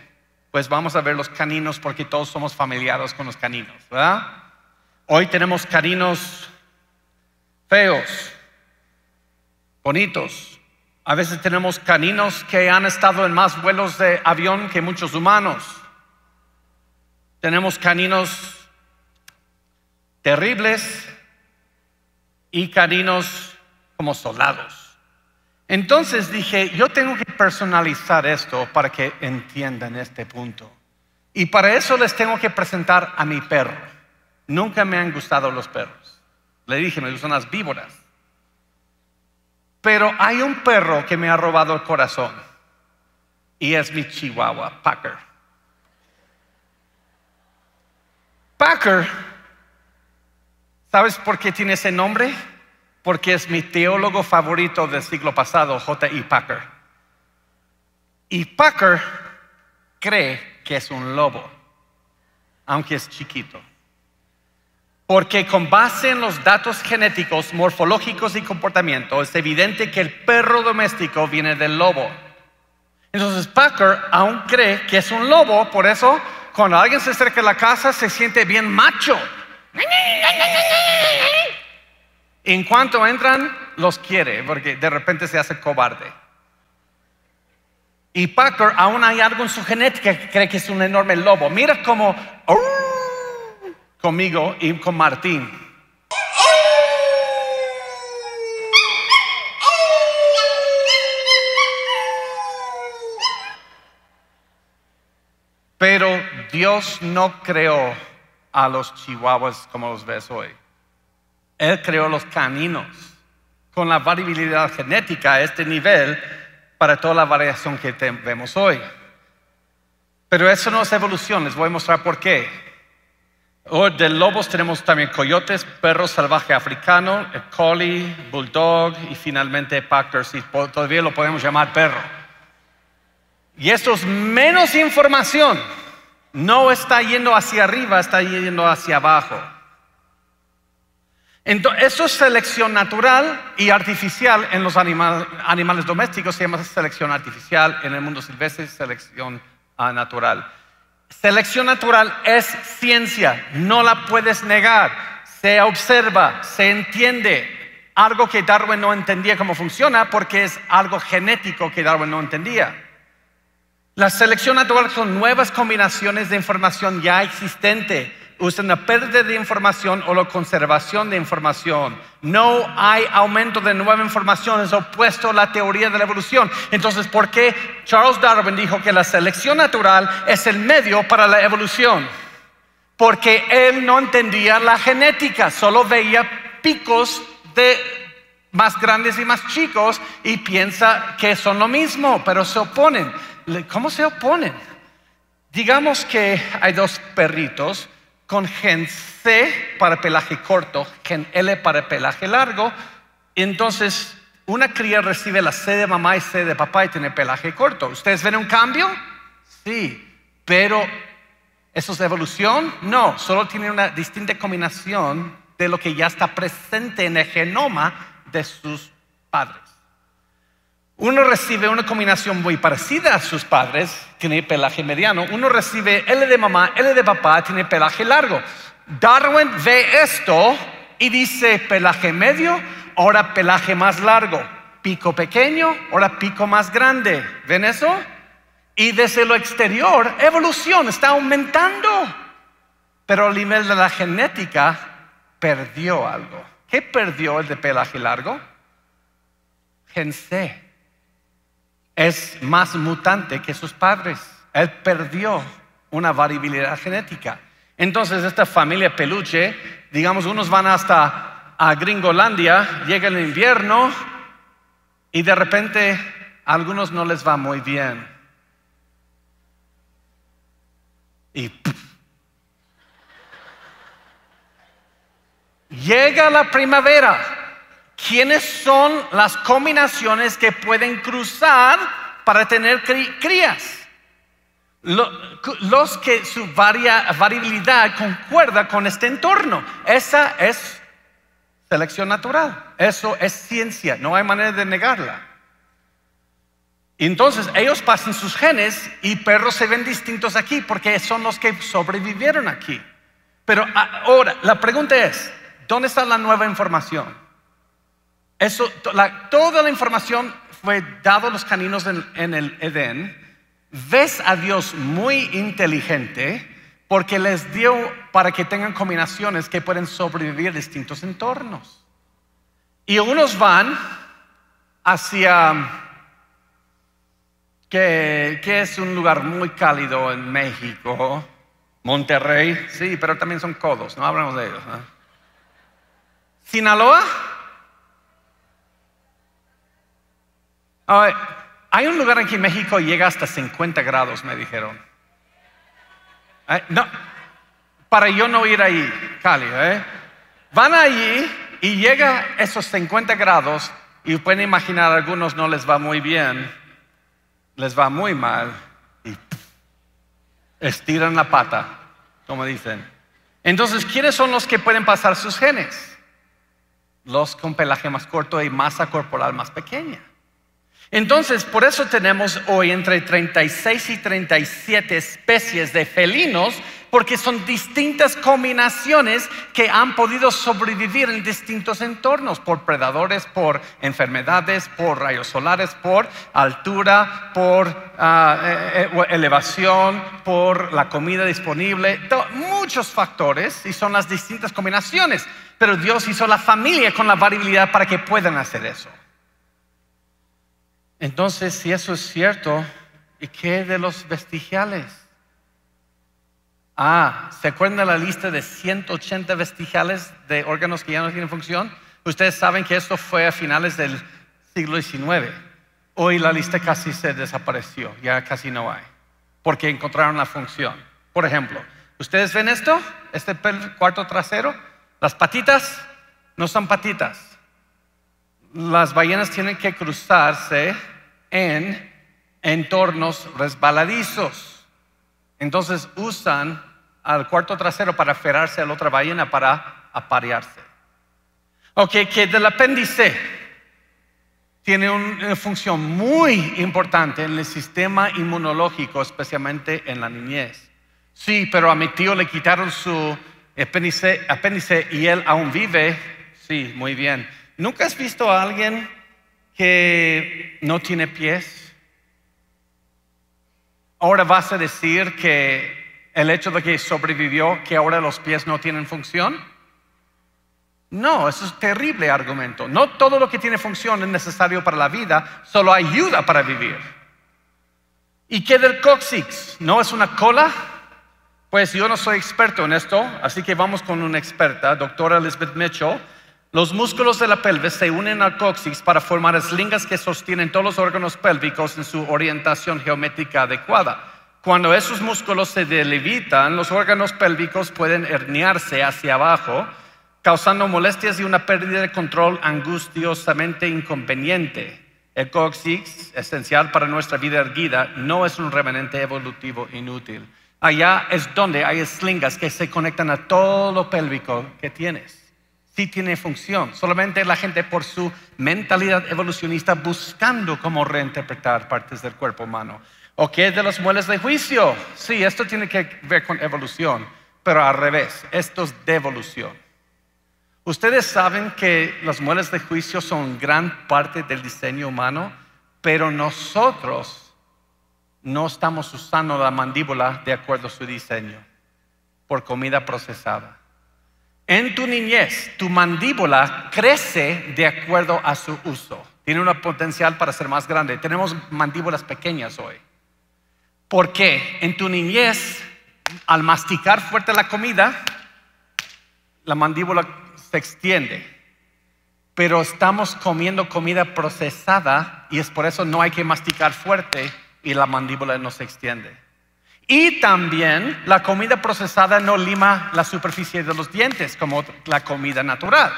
Pues vamos a ver los caninos, porque todos somos familiares con los caninos, ¿verdad? Hoy tenemos caninos feos, bonitos. A veces tenemos caninos que han estado en más vuelos de avión que muchos humanos. Tenemos caninos terribles y caninos como soldados. Entonces dije, yo tengo que personalizar esto para que entiendan este punto. Y para eso les tengo que presentar a mi perro. Nunca me han gustado los perros. Le dije, me gustan las víboras. Pero hay un perro que me ha robado el corazón. Y es mi chihuahua, Packer. Packer, ¿sabes por qué tiene ese nombre? Porque es mi teólogo favorito del siglo pasado, J.I. Packer. Y Packer cree que es un lobo, aunque es chiquito. Porque con base en los datos genéticos, morfológicos y comportamiento, es evidente que el perro doméstico viene del lobo. Entonces Packer aún cree que es un lobo, por eso cuando alguien se acerca a la casa se siente bien macho. En cuanto entran, los quiere, porque de repente se hace cobarde. Y Packer aún hay algo en su genética que cree que es un enorme lobo. Mira cómo conmigo y con Martín. Pero Dios no creó a los chihuahuas como los ves hoy. Él creó los caninos con la variabilidad genética a este nivel para toda la variación que vemos hoy. Pero eso no es evolución, les voy a mostrar por qué. De lobos tenemos también coyotes, perro salvaje africano, collie, bulldog y finalmente Packer, si todavía lo podemos llamar perro. Y esto es menos información, no está yendo hacia arriba, está yendo hacia abajo. Entonces, eso es selección natural y artificial en los animales domésticos, se llama selección artificial, en el mundo silvestre selección natural. Selección natural es ciencia, no la puedes negar, se observa, se entiende, algo que Darwin no entendía cómo funciona porque es algo genético que Darwin no entendía. La selección natural son nuevas combinaciones de información ya existente, usan la pérdida de información o la conservación de información. No hay aumento de nueva información, es opuesto a la teoría de la evolución. Entonces, ¿por qué Charles Darwin dijo que la selección natural es el medio para la evolución? Porque él no entendía la genética, solo veía picos de más grandes y más chicos y piensa que son lo mismo, pero se oponen. ¿Cómo se oponen? Digamos que hay dos perritos con gen C para pelaje corto, gen L para pelaje largo. Entonces, una cría recibe la C de mamá y C de papá y tiene pelaje corto. ¿Ustedes ven un cambio? Sí, pero ¿eso es evolución? No, solo tiene una distinta combinación de lo que ya está presente en el genoma de sus padres. Uno recibe una combinación muy parecida a sus padres, tiene pelaje mediano. Uno recibe L de mamá, L de papá, tiene pelaje largo. Darwin ve esto y dice pelaje medio, ahora pelaje más largo. Pico pequeño, ahora pico más grande. ¿Ven eso? Y desde lo exterior, evolución está aumentando. Pero a nivel de la genética, perdió algo. ¿Qué perdió el de pelaje largo? Gen C. Es más mutante que sus padres. Él perdió una variabilidad genética. Entonces esta familia peluche, digamos, unos van hasta a Gringolandia, llega el invierno y de repente a algunos no les va muy bien. Y llega la primavera. ¿Quiénes son las combinaciones que pueden cruzar para tener crías? Los que su variabilidad concuerda con este entorno. Esa es selección natural. Eso es ciencia. No hay manera de negarla. Entonces ellos pasan sus genes y perros se ven distintos aquí porque son los que sobrevivieron aquí. Pero ahora la pregunta es, ¿dónde está la nueva información? Toda la información fue dada a los caninos en el Edén. Ves a Dios muy inteligente porque les dio para que tengan combinaciones que pueden sobrevivir a distintos entornos. Y unos van hacia, que es un lugar muy cálido en México, Monterrey, sí, pero también son codos, no hablamos de ellos, ¿no? Sinaloa. Hay un lugar aquí en México que llega hasta 50 grados, me dijeron. No, para yo no ir ahí, cálido, Van allí y llega a esos 50 grados y pueden imaginar, a algunos no les va muy bien, les va muy mal y estiran la pata, como dicen. Entonces, ¿quiénes son los que pueden pasar sus genes? Los con pelaje más corto y masa corporal más pequeña. Entonces, por eso tenemos hoy entre 36 y 37 especies de felinos, porque son distintas combinaciones que han podido sobrevivir en distintos entornos, por predadores, por enfermedades, por rayos solares, por altura, por elevación, por la comida disponible, muchos factores, y son las distintas combinaciones. Pero Dios hizo la familia con la variabilidad para que puedan hacer eso. Entonces, si eso es cierto, ¿y qué de los vestigiales? ¿Se acuerdan de la lista de 180 vestigiales de órganos que ya no tienen función? Ustedes saben que esto fue a finales del siglo XIX. Hoy la lista casi se desapareció, ya casi no hay, porque encontraron la función. Por ejemplo, ¿ustedes ven esto? Este cuarto trasero, las patitas no son patitas. Las ballenas tienen que cruzarse en entornos resbaladizos. Entonces usan al cuarto trasero para aferrarse a la otra ballena para aparearse. Que del apéndice tiene una función muy importante en el sistema inmunológico, especialmente en la niñez. Sí, pero a mi tío le quitaron su apéndice y él aún vive. Sí, muy bien. ¿Nunca has visto a alguien que no tiene pies? Ahora vas a decir que el hecho de que sobrevivió, que ahora los pies no tienen función. No, eso es un terrible argumento. No todo lo que tiene función es necesario para la vida, solo ayuda para vivir. ¿Y qué del cóccix? ¿No es una cola? Pues yo no soy experto en esto, así que vamos con una experta, doctora Elizabeth Mitchell. Los músculos de la pelvis se unen al cóccix para formar eslingas que sostienen todos los órganos pélvicos en su orientación geométrica adecuada. Cuando esos músculos se debilitan, los órganos pélvicos pueden herniarse hacia abajo, causando molestias y una pérdida de control angustiosamente inconveniente. El cóccix, esencial para nuestra vida erguida, no es un remanente evolutivo inútil. Allá es donde hay eslingas que se conectan a todo lo pélvico que tienes. Sí tiene función, solamente la gente por su mentalidad evolucionista buscando cómo reinterpretar partes del cuerpo humano. ¿O qué de los muebles de juicio? Sí, esto tiene que ver con evolución, pero al revés, esto es devolución. Ustedes saben que los muebles de juicio son gran parte del diseño humano, pero nosotros no estamos usando la mandíbula de acuerdo a su diseño, por comida procesada. En tu niñez, tu mandíbula crece de acuerdo a su uso. Tiene un potencial para ser más grande. Tenemos mandíbulas pequeñas hoy. ¿Por qué? En tu niñez, al masticar fuerte la comida, la mandíbula se extiende. Pero estamos comiendo comida procesada y es por eso no hay que masticar fuerte y la mandíbula no se extiende. Y también la comida procesada no lima la superficie de los dientes como la comida natural.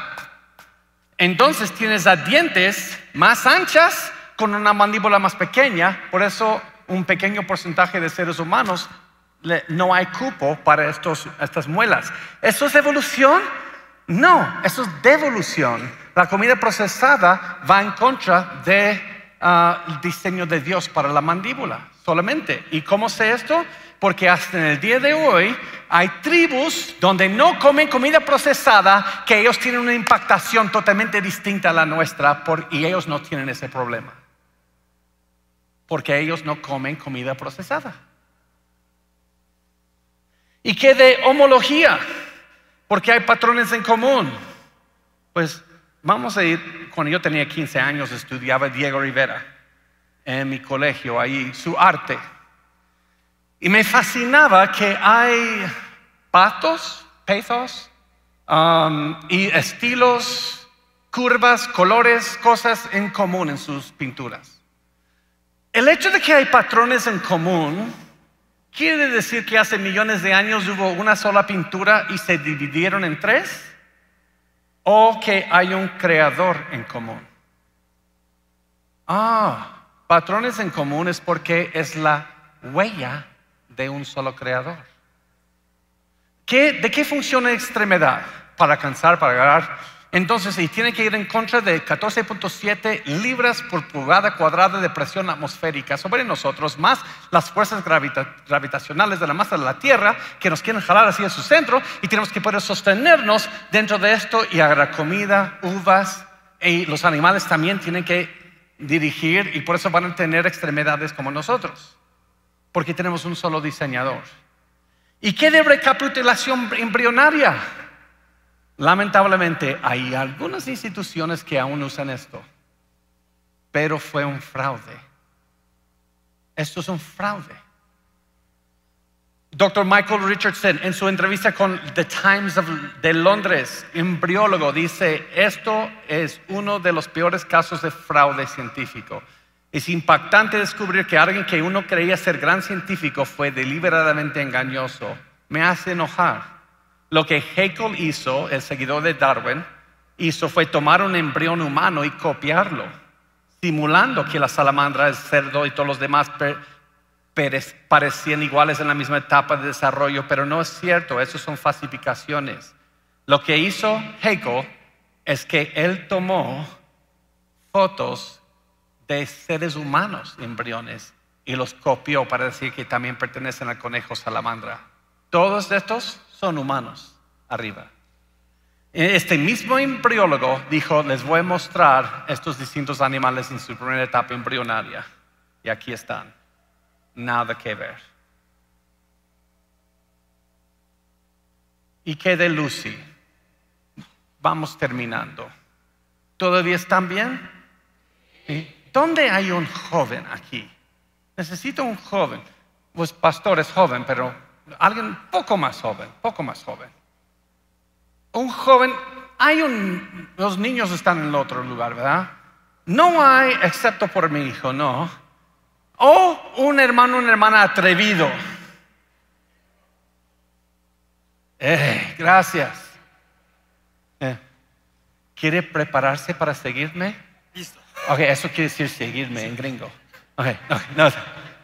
Entonces tienes las dientes más anchas con una mandíbula más pequeña. Por eso un pequeño porcentaje de seres humanos no hay cupo para estas muelas. ¿Eso es evolución? No, eso es devolución. La comida procesada va en contra del diseño de Dios para la mandíbula solamente. ¿Y cómo sé esto? Porque hasta en el día de hoy hay tribus donde no comen comida procesada, que ellos tienen una impactación totalmente distinta a la nuestra y ellos no tienen ese problema. Porque ellos no comen comida procesada. ¿Y qué de homología? Porque hay patrones en común. Pues vamos a ir, cuando yo tenía 15 años estudiaba Diego Rivera en mi colegio, ahí su arte. Y me fascinaba que hay pathos y estilos, curvas, colores, cosas en común en sus pinturas. El hecho de que hay patrones en común quiere decir que hace millones de años hubo una sola pintura y se dividieron en tres, o que hay un creador en común. Patrones en común es porque es la huella de un solo creador. ¿De qué funciona extremidad? Para alcanzar, para agarrar. Entonces, y tiene que ir en contra de 14.7 libras por pulgada cuadrada de presión atmosférica sobre nosotros, más las fuerzas gravitacionales de la masa de la Tierra que nos quieren jalar hacia su centro, y tenemos que poder sostenernos dentro de esto y agarrar comida, uvas, y los animales también tienen que dirigir, y por eso van a tener extremidades como nosotros, porque tenemos un solo diseñador. ¿Y qué de recapitulación embrionaria? Lamentablemente hay algunas instituciones que aún usan esto, pero fue un fraude. Esto es un fraude. Dr. Michael Richardson, en su entrevista con The Times de Londres, embriólogo, dice: esto es uno de los peores casos de fraude científico. Es impactante descubrir que alguien que uno creía ser gran científico fue deliberadamente engañoso. Me hace enojar. Lo que Haeckel hizo, el seguidor de Darwin, fue tomar un embrión humano y copiarlo, simulando que la salamandra, el cerdo y todos los demás parecían iguales en la misma etapa de desarrollo, pero no es cierto, eso son falsificaciones. Lo que hizo Haeckel es que él tomó fotos de seres humanos, embriones, y los copió para decir que también pertenecen al conejo salamandra. Todos estos son humanos arriba. Este mismo embriólogo dijo: les voy a mostrar estos distintos animales en su primera etapa embrionaria. Y aquí están. Nada que ver. ¿Y qué de Lucy? Vamos terminando. ¿Todavía están bien? ¿Sí? ¿Dónde hay un joven aquí? Necesito un joven. Pues pastor es joven, pero alguien poco más joven. Un joven los niños están en el otro lugar, ¿verdad? No hay, excepto por mi hijo, no. O un hermano, una hermana atrevido. Gracias. ¿Quiere prepararse para seguirme? Listo. Ok, eso quiere decir seguirme en gringo.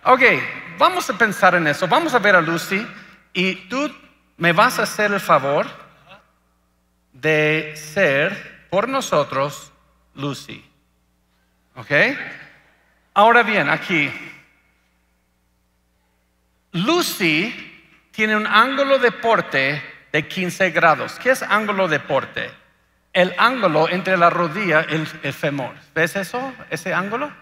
Ok, vamos a pensar en eso. Vamos a ver a Lucy y tú me vas a hacer el favor de ser por nosotros Lucy. Ok. Ahora bien, aquí. Lucy tiene un ángulo de porte de 15 grados. ¿Qué es ángulo de porte? El ángulo entre la rodilla y el fémur. ¿Ves eso? Ese ángulo.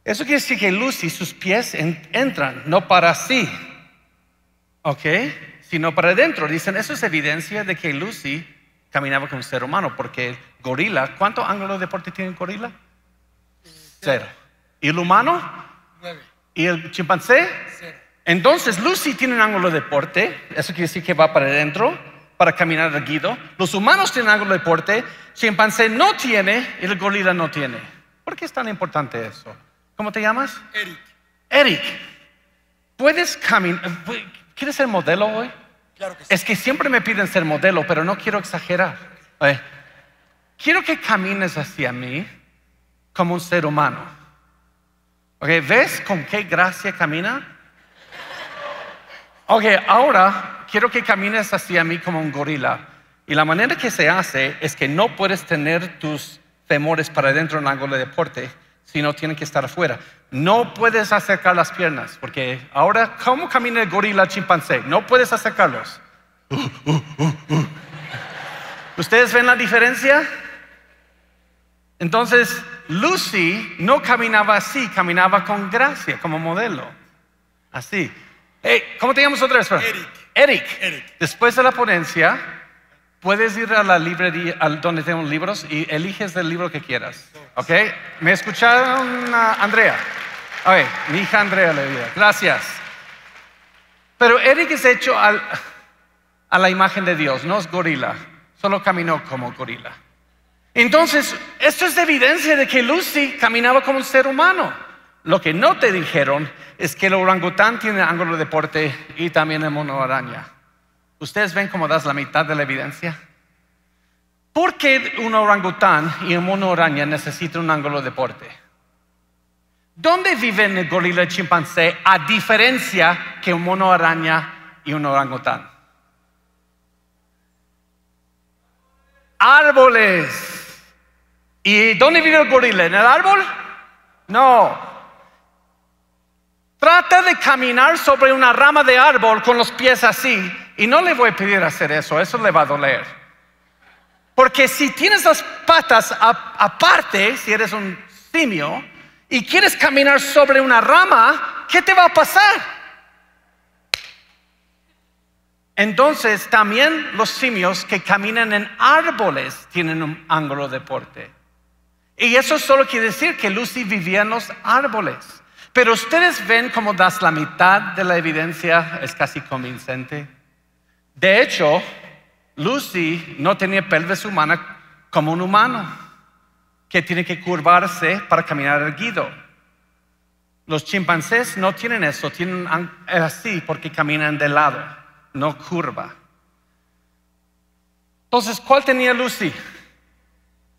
Eso quiere decir que Lucy, sus pies entran, no para así, ¿ok? Sino para adentro. Dicen, eso es evidencia de que Lucy caminaba como un ser humano, porque el gorila, ¿cuánto ángulo de porte tiene el gorila? 0. ¿Y el humano? 9. ¿Y el chimpancé? 0. Entonces Lucy tiene un ángulo de porte, eso quiere decir que va para adentro, para caminar erguido. Los humanos tienen ángulo de porte, chimpancé no tiene y el gorila no tiene. ¿Por qué es tan importante eso? ¿Cómo te llamas? Eric. Eric, ¿puedes caminar? ¿Quieres ser modelo hoy? Claro que sí. Es que siempre me piden ser modelo, pero no quiero exagerar. Quiero que camines hacia mí como un ser humano. ¿Ves con qué gracia camina? Ahora quiero que camines hacia mí como un gorila. Y la manera que se hace es que no puedes tener tus femores para adentro en ángulo de porte, sino tienen que estar afuera. No puedes acercar las piernas, porque ahora, ¿cómo camina el gorila chimpancé? No puedes acercarlos. ¿Ustedes ven la diferencia? Entonces, Lucy no caminaba así, caminaba con gracia, como modelo. Así. ¿Cómo te llamas otra vez? Eric. Después de la ponencia, puedes ir a la librería donde tengo libros y eliges el libro que quieras. ¿Ok? ¿Me escucharon, Andrea? Mi hija Andrea le digo. Gracias. Pero Eric es hecho a la imagen de Dios, no es gorila. Solo caminó como gorila. Entonces, esto es evidencia de que Lucy caminaba como un ser humano. Lo que no te dijeron es que el orangután tiene ángulo de porte y también el mono araña. ¿Ustedes ven cómo das la mitad de la evidencia? ¿Por qué un orangután y un mono araña necesitan un ángulo de porte? ¿Dónde viven el gorila y el chimpancé a diferencia que un mono araña y un orangután? Árboles. ¿Y dónde vive el gorila? ¿En el árbol? No. Trata de caminar sobre una rama de árbol con los pies así y no le voy a pedir hacer eso le va a doler. Porque si tienes las patas aparte, si eres un simio y quieres caminar sobre una rama, ¿qué te va a pasar? Entonces también los simios que caminan en árboles tienen un ángulo de porte. Y eso solo quiere decir que Lucy vivía en los árboles. Pero ustedes ven cómo das la mitad de la evidencia, es casi convincente. De hecho, Lucy no tenía pelvis humana como un humano, que tiene que curvarse para caminar erguido. Los chimpancés no tienen eso, tienen así porque caminan de lado, no curva. Entonces, ¿cuál tenía Lucy?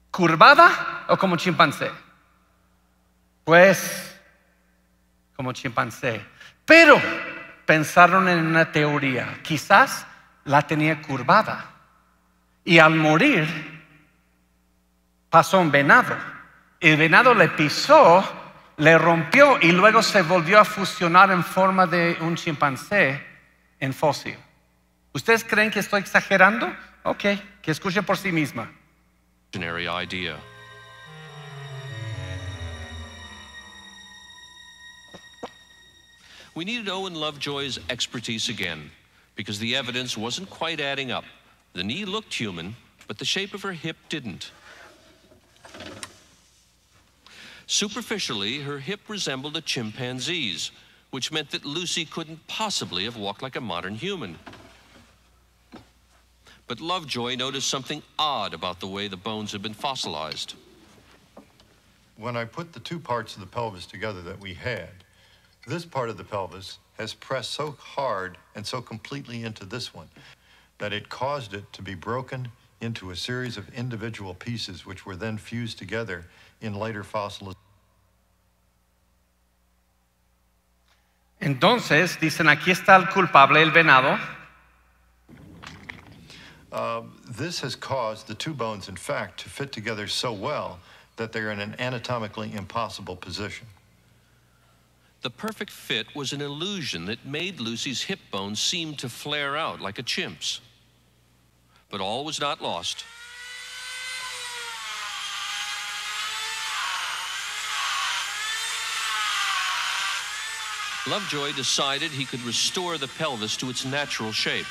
¿Curvada o como chimpancé? Pues como chimpancé. Pero pensaron en una teoría. Quizás la tenía curvada. Y al morir, pasó un venado. El venado le pisó, le rompió y luego se volvió a fusionar en forma de un chimpancé en fósil. ¿Ustedes creen que estoy exagerando? Ok, que escuchen por sí misma. Idea. We needed Owen Lovejoy's expertise again because the evidence wasn't quite adding up. The knee looked human, but the shape of her hip didn't. Superficially, her hip resembled a chimpanzee's, which meant that Lucy couldn't possibly have walked like a modern human. But Lovejoy noticed something odd about the way the bones had been fossilized. When I put the two parts of the pelvis together that we had, this part of the pelvis has pressed so hard and so completely into this one that it caused it to be broken into a series of individual pieces which were then fused together in later fossilization. Entonces, dicen, aquí está el culpable, el venado. This has caused the two bones, in fact, to fit together so well that they're in an anatomically impossible position. The perfect fit was an illusion that made Lucy's hip bones seem to flare out like a chimp's. But all was not lost. Lovejoy decided he could restore the pelvis to its natural shape.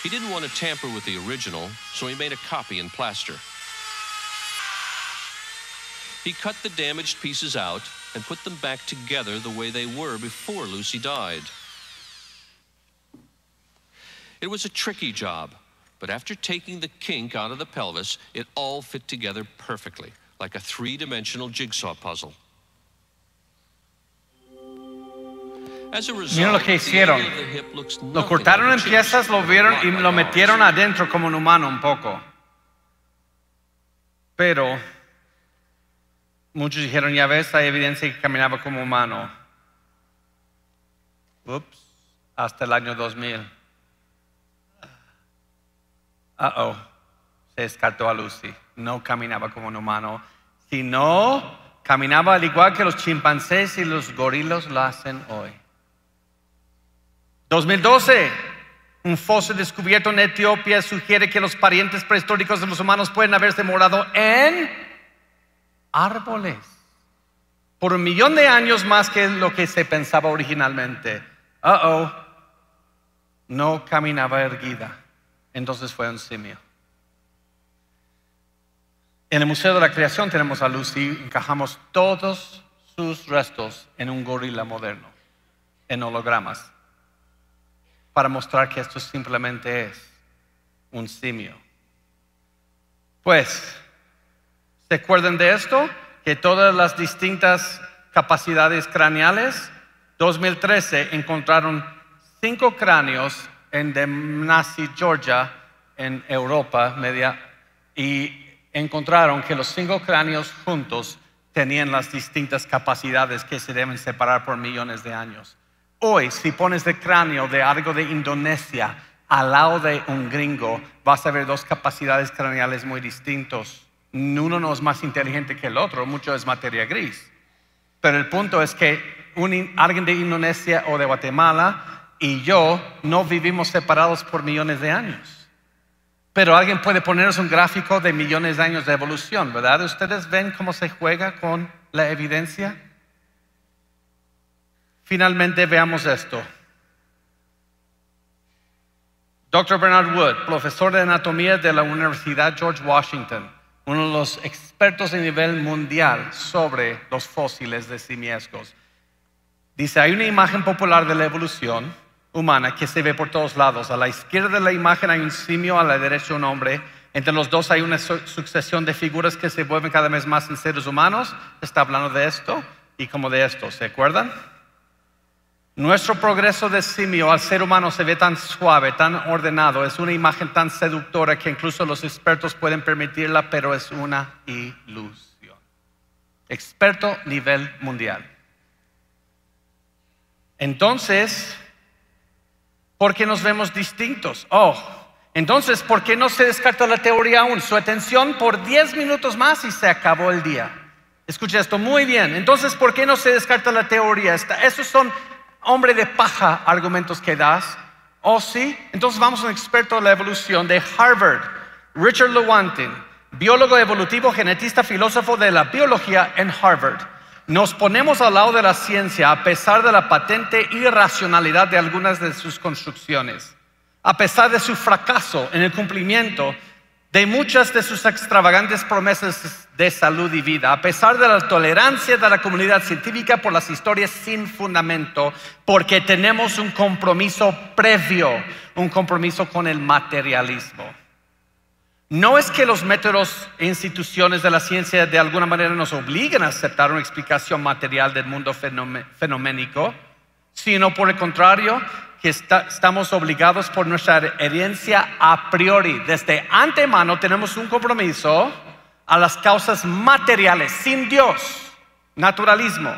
He didn't want to tamper with the original, so he made a copy in plaster. He cut the damaged pieces out and put them back together the way they were before Lucy died. It was a tricky job, but after taking the kink out of the pelvis, it all fit together perfectly, like a three-dimensional jigsaw puzzle. As a result, Miren lo que hicieron. the area of the hip looks Lo nothing cortaron like en a chimp. piezas, lo vieron y lo metieron adentro como un humano un poco. Pero muchos dijeron, ya ves, hay evidencia que caminaba como humano. Ups, hasta el año 2000. Se descartó a Lucy. No caminaba como un humano, sino caminaba al igual que los chimpancés y los gorilas lo hacen hoy. 2012, un fósil descubierto en Etiopía sugiere que los parientes prehistóricos de los humanos pueden haberse morado en árboles por 1 millón de años más que lo que se pensaba originalmente. No caminaba erguida, entonces fue un simio. En el Museo de la Creación tenemos a Lucy, encajamos todos sus restos en un gorila moderno, en hologramas, para mostrar que esto simplemente es un simio. Pues, ¿se acuerdan de esto? Que todas las distintas capacidades craneales, 2013 encontraron 5 cráneos en Demnasi, Georgia, en Europa media, y encontraron que los 5 cráneos juntos tenían las distintas capacidades que se deben separar por millones de años. Hoy, si pones el cráneo de algo de Indonesia al lado de un gringo, vas a ver 2 capacidades craneales muy distintos. Uno no es más inteligente que el otro, mucho es materia gris. Pero el punto es que alguien de Indonesia o de Guatemala y yo no vivimos separados por millones de años. Pero alguien puede ponernos un gráfico de millones de años de evolución, ¿verdad? ¿Ustedes ven cómo se juega con la evidencia? Finalmente veamos esto. Dr. Bernard Wood, profesor de anatomía de la Universidad George Washington, uno de los expertos a nivel mundial sobre los fósiles de simiescos, dice, hay una imagen popular de la evolución humana que se ve por todos lados. A la izquierda de la imagen hay un simio, a la derecha un hombre. Entre los dos hay una sucesión de figuras que se vuelven cada vez más en seres humanos. Está hablando de esto y como de esto, ¿se acuerdan? Nuestro progreso de simio al ser humano se ve tan suave, tan ordenado, es una imagen tan seductora que incluso los expertos pueden permitirla, pero es una ilusión. Experto nivel mundial. Entonces, ¿por qué nos vemos distintos? Entonces, ¿por qué no se descarta la teoría aún? Su atención por 10 minutos más y se acabó el día. Escucha esto muy bien. Entonces, ¿por qué no se descarta la teoría? Esos son hombre de paja argumentos que das. Sí. Entonces vamos a un experto de la evolución de Harvard, Richard Lewontin, biólogo evolutivo, genetista, filósofo de la biología en Harvard. Nos ponemos al lado de la ciencia a pesar de la patente irracionalidad de algunas de sus construcciones. A pesar de su fracaso en el cumplimiento de muchas de sus extravagantes promesas de salud y vida, a pesar de la tolerancia de la comunidad científica por las historias sin fundamento, porque tenemos un compromiso previo, un compromiso con el materialismo. No es que los métodos e instituciones de la ciencia de alguna manera nos obliguen a aceptar una explicación material del mundo fenoménico, sino por el contrario, que estamos obligados por nuestra herencia a priori. Desde antemano tenemos un compromiso a las causas materiales, sin Dios, naturalismo,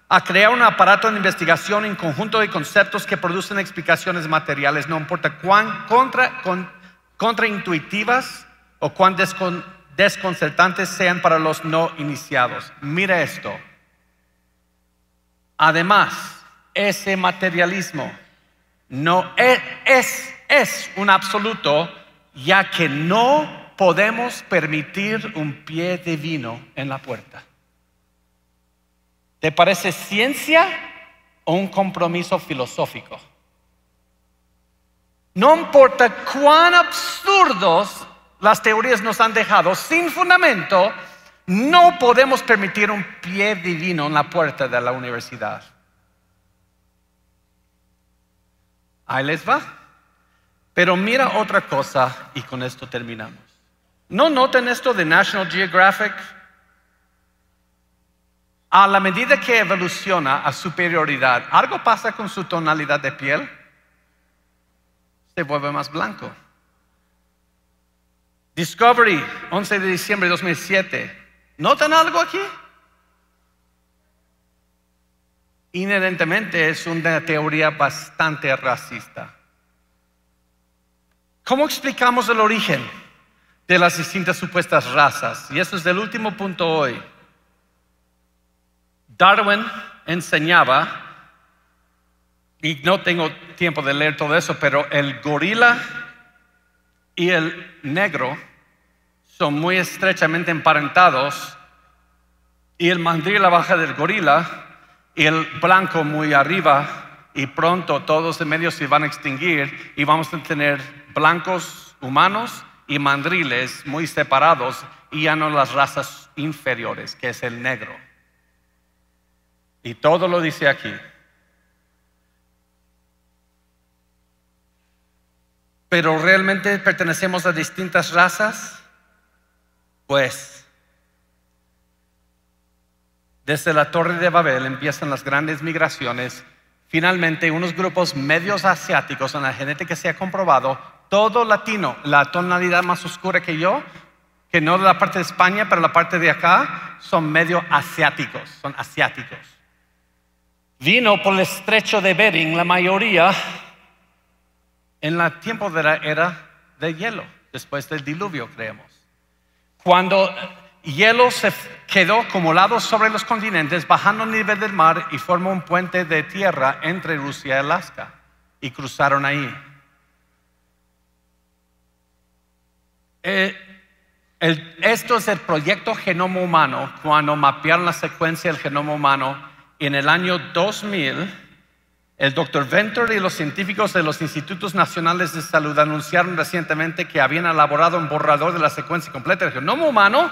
a crear un aparato de investigación en conjunto de conceptos que producen explicaciones materiales, no importa cuán contraintuitivas o cuán desconcertantes sean para los no iniciados. Mira esto. Además, ese materialismo no es un absoluto, ya que no podemos permitir un pie divino en la puerta. ¿Te parece ciencia o un compromiso filosófico? No importa cuán absurdos las teorías nos han dejado, sin fundamento, no podemos permitir un pie divino en la puerta de la universidad. Ahí les va. Pero mira otra cosa y con esto terminamos. ¿No notan esto de National Geographic? A la medida que evoluciona a superioridad, algo pasa con su tonalidad de piel. Se vuelve más blanco. Discovery, 11 de diciembre de 2007. ¿Notan algo aquí? Inherentemente es una teoría bastante racista. ¿Cómo explicamos el origen de las distintas supuestas razas? Y eso es el último punto hoy. Darwin enseñaba, y no tengo tiempo de leer todo eso, pero el gorila y el negro son muy estrechamente emparentados, y el mandril a la baja del gorila y el blanco muy arriba, y pronto todos en medio se van a extinguir y vamos a tener blancos humanos y mandriles muy separados, y ya no las razas inferiores, que es el negro. Y todo lo dice aquí. ¿Pero realmente pertenecemos a distintas razas? Pues, desde la Torre de Babel empiezan las grandes migraciones. Finalmente, unos grupos medios asiáticos, en la genética se ha comprobado, todo latino, la tonalidad más oscura que yo, que no de la parte de España, pero la parte de acá, son medio asiáticos, son asiáticos. Vino por el estrecho de Bering, la mayoría, en el tiempo de la era de hielo, después del diluvio, creemos. Cuando hielo se quedó acumulado sobre los continentes, bajando el nivel del mar y formó un puente de tierra entre Rusia y Alaska, y cruzaron ahí. Esto es el proyecto Genoma Humano. Cuando mapearon la secuencia del genoma humano en el año 2000, el Dr. Venter y los científicos de los Institutos Nacionales de Salud anunciaron recientemente que habían elaborado un borrador de la secuencia completa del genoma humano,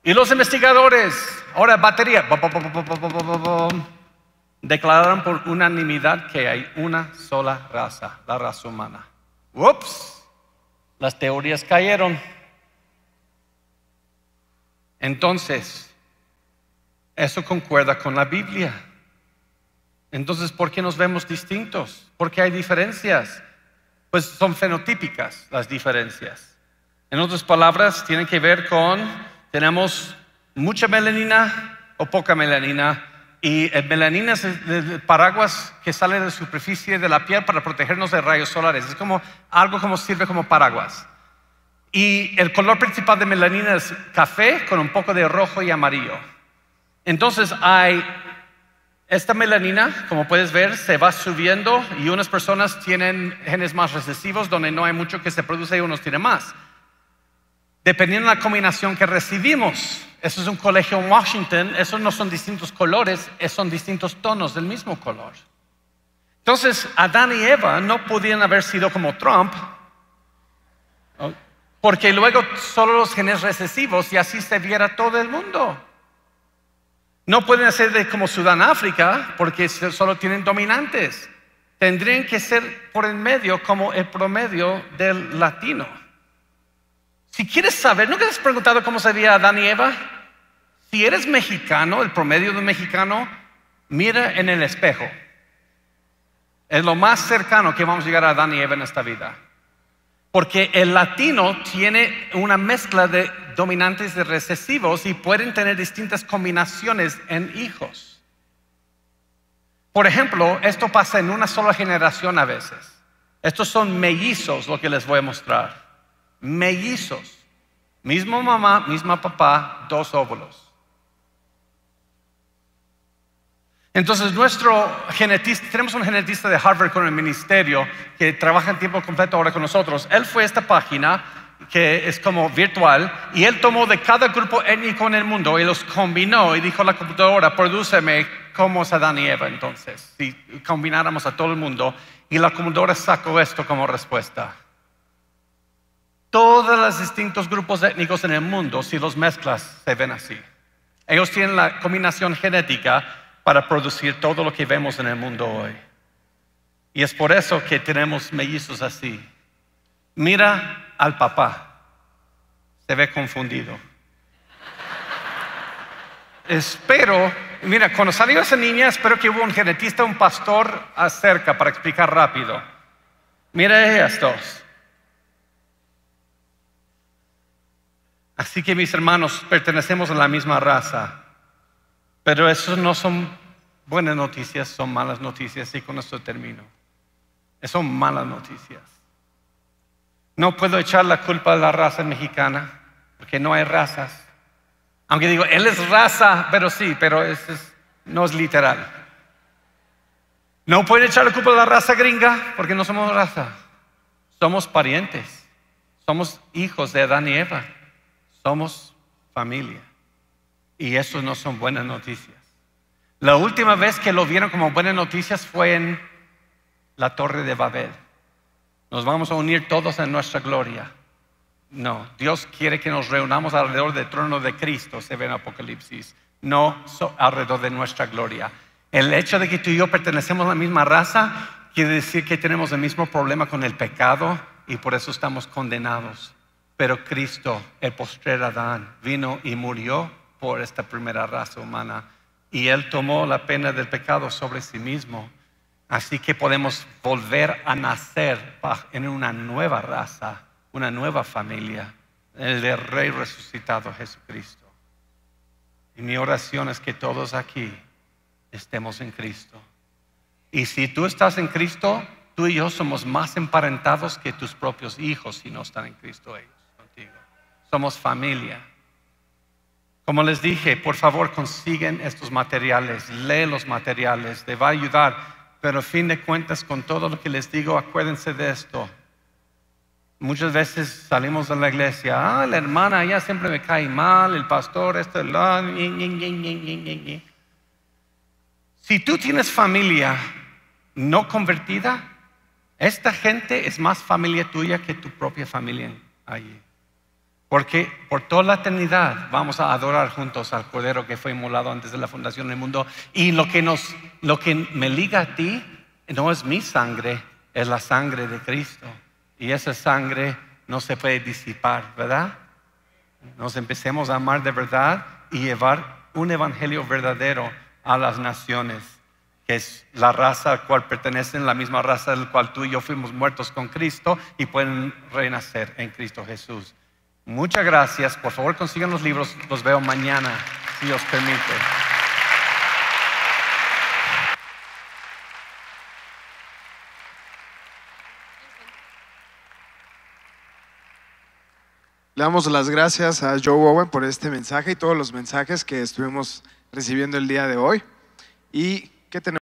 y los investigadores, ahora batería, declararon por unanimidad que hay una sola raza, la raza humana. ¡Ups! Las teorías cayeron. Entonces, eso concuerda con la Biblia. Entonces, ¿por qué nos vemos distintos? ¿Por qué hay diferencias? Pues son fenotípicas las diferencias. En otras palabras, tienen que ver con, tenemos mucha melanina o poca melanina, y melanina es el paraguas que sale de la superficie de la piel para protegernos de rayos solares. Es como algo como sirve como paraguas. Y el color principal de melanina es café con un poco de rojo y amarillo. Entonces hay esta melanina, como puedes ver, se va subiendo, y unas personas tienen genes más recesivos donde no hay mucho que se produce y unos tienen más. Dependiendo de la combinación que recibimos. Eso es un colegio en Washington. Esos no son distintos colores, son distintos tonos del mismo color. Entonces, Adán y Eva no podían haber sido como Trump, Porque luego solo los genes recesivos y así se viera todo el mundo. No pueden hacer como Sudáfrica porque solo tienen dominantes. Tendrían que ser por el medio como el promedio del latino. Si quieres saber, ¿nunca te has preguntado cómo se veía Adán y Eva? Si eres mexicano, el promedio de un mexicano, mira en el espejo. Es lo más cercano que vamos a llegar a Adán y Eva en esta vida. Porque el latino tiene una mezcla de dominantes y recesivos y pueden tener distintas combinaciones en hijos. Por ejemplo, esto pasa en una sola generación a veces. Estos son mellizos, lo que les voy a mostrar. Mellizos. Misma mamá, misma papá, 2 óvulos. Entonces nuestro genetista, tenemos un genetista de Harvard con el ministerio que trabaja en tiempo completo ahora con nosotros. Él fue a esta página que es como virtual y él tomó de cada grupo étnico en el mundo y los combinó y dijo a la computadora, prodúceme cómo es Adán y Eva. Entonces, si combináramos a todo el mundo y la computadora sacó esto como respuesta. Todos los distintos grupos étnicos en el mundo, si los mezclas, se ven así. Ellos tienen la combinación genética para producir todo lo que vemos en el mundo hoy. Y es por eso que tenemos mellizos así. Mira al papá, se ve confundido. Espero, mira, cuando salió esa niña, espero que hubo un genetista, un pastor acerca para explicar rápido. Mira estos. Así que mis hermanos, pertenecemos a la misma raza. Pero eso no son buenas noticias, son malas noticias y con esto termino. Son malas noticias. No puedo echar la culpa a la raza mexicana porque no hay razas. Aunque digo, él es raza, pero sí, pero no es literal. No puedo echar la culpa a la raza gringa porque no somos raza. Somos parientes. Somos hijos de Adán y Eva. Somos familia. Y eso no son buenas noticias. La última vez que lo vieron como buenas noticias fue en la Torre de Babel. Nos vamos a unir todos en nuestra gloria. No, Dios quiere que nos reunamos alrededor del trono de Cristo, se ve en Apocalipsis, no alrededor de nuestra gloria. El hecho de que tú y yo pertenecemos a la misma raza quiere decir que tenemos el mismo problema con el pecado y por eso estamos condenados. Pero Cristo, el postrer Adán, vino y murió por esta primera raza humana y Él tomó la pena del pecado sobre sí mismo. Así que podemos volver a nacer en una nueva raza, una nueva familia, el del Rey resucitado Jesucristo. Y mi oración es que todos aquí estemos en Cristo. Y si tú estás en Cristo, tú y yo somos más emparentados que tus propios hijos si no están en Cristo ellos contigo. Somos familia. Como les dije, por favor consiguen estos materiales, lee los materiales, te va a ayudar. Pero a fin de cuentas, con todo lo que les digo, acuérdense de esto. Muchas veces salimos de la iglesia, la hermana ya siempre me cae mal, el pastor, esto, Si tú tienes familia no convertida, esta gente es más familia tuya que tu propia familia allí. Porque por toda la eternidad vamos a adorar juntos al Cordero que fue inmolado antes de la fundación del mundo. Y lo que me liga a ti no es mi sangre, es la sangre de Cristo. Y esa sangre no se puede disipar, ¿verdad? Nos empecemos a amar de verdad y llevar un evangelio verdadero a las naciones, que es la raza a la cual pertenecen, la misma raza a la cual tú y yo fuimos muertos con Cristo y pueden renacer en Cristo Jesús. Muchas gracias. Por favor, consigan los libros. Los veo mañana, si Dios permite. Le damos las gracias a Joe Owen por este mensaje y todos los mensajes que estuvimos recibiendo el día de hoy. ¿Y qué tenemos?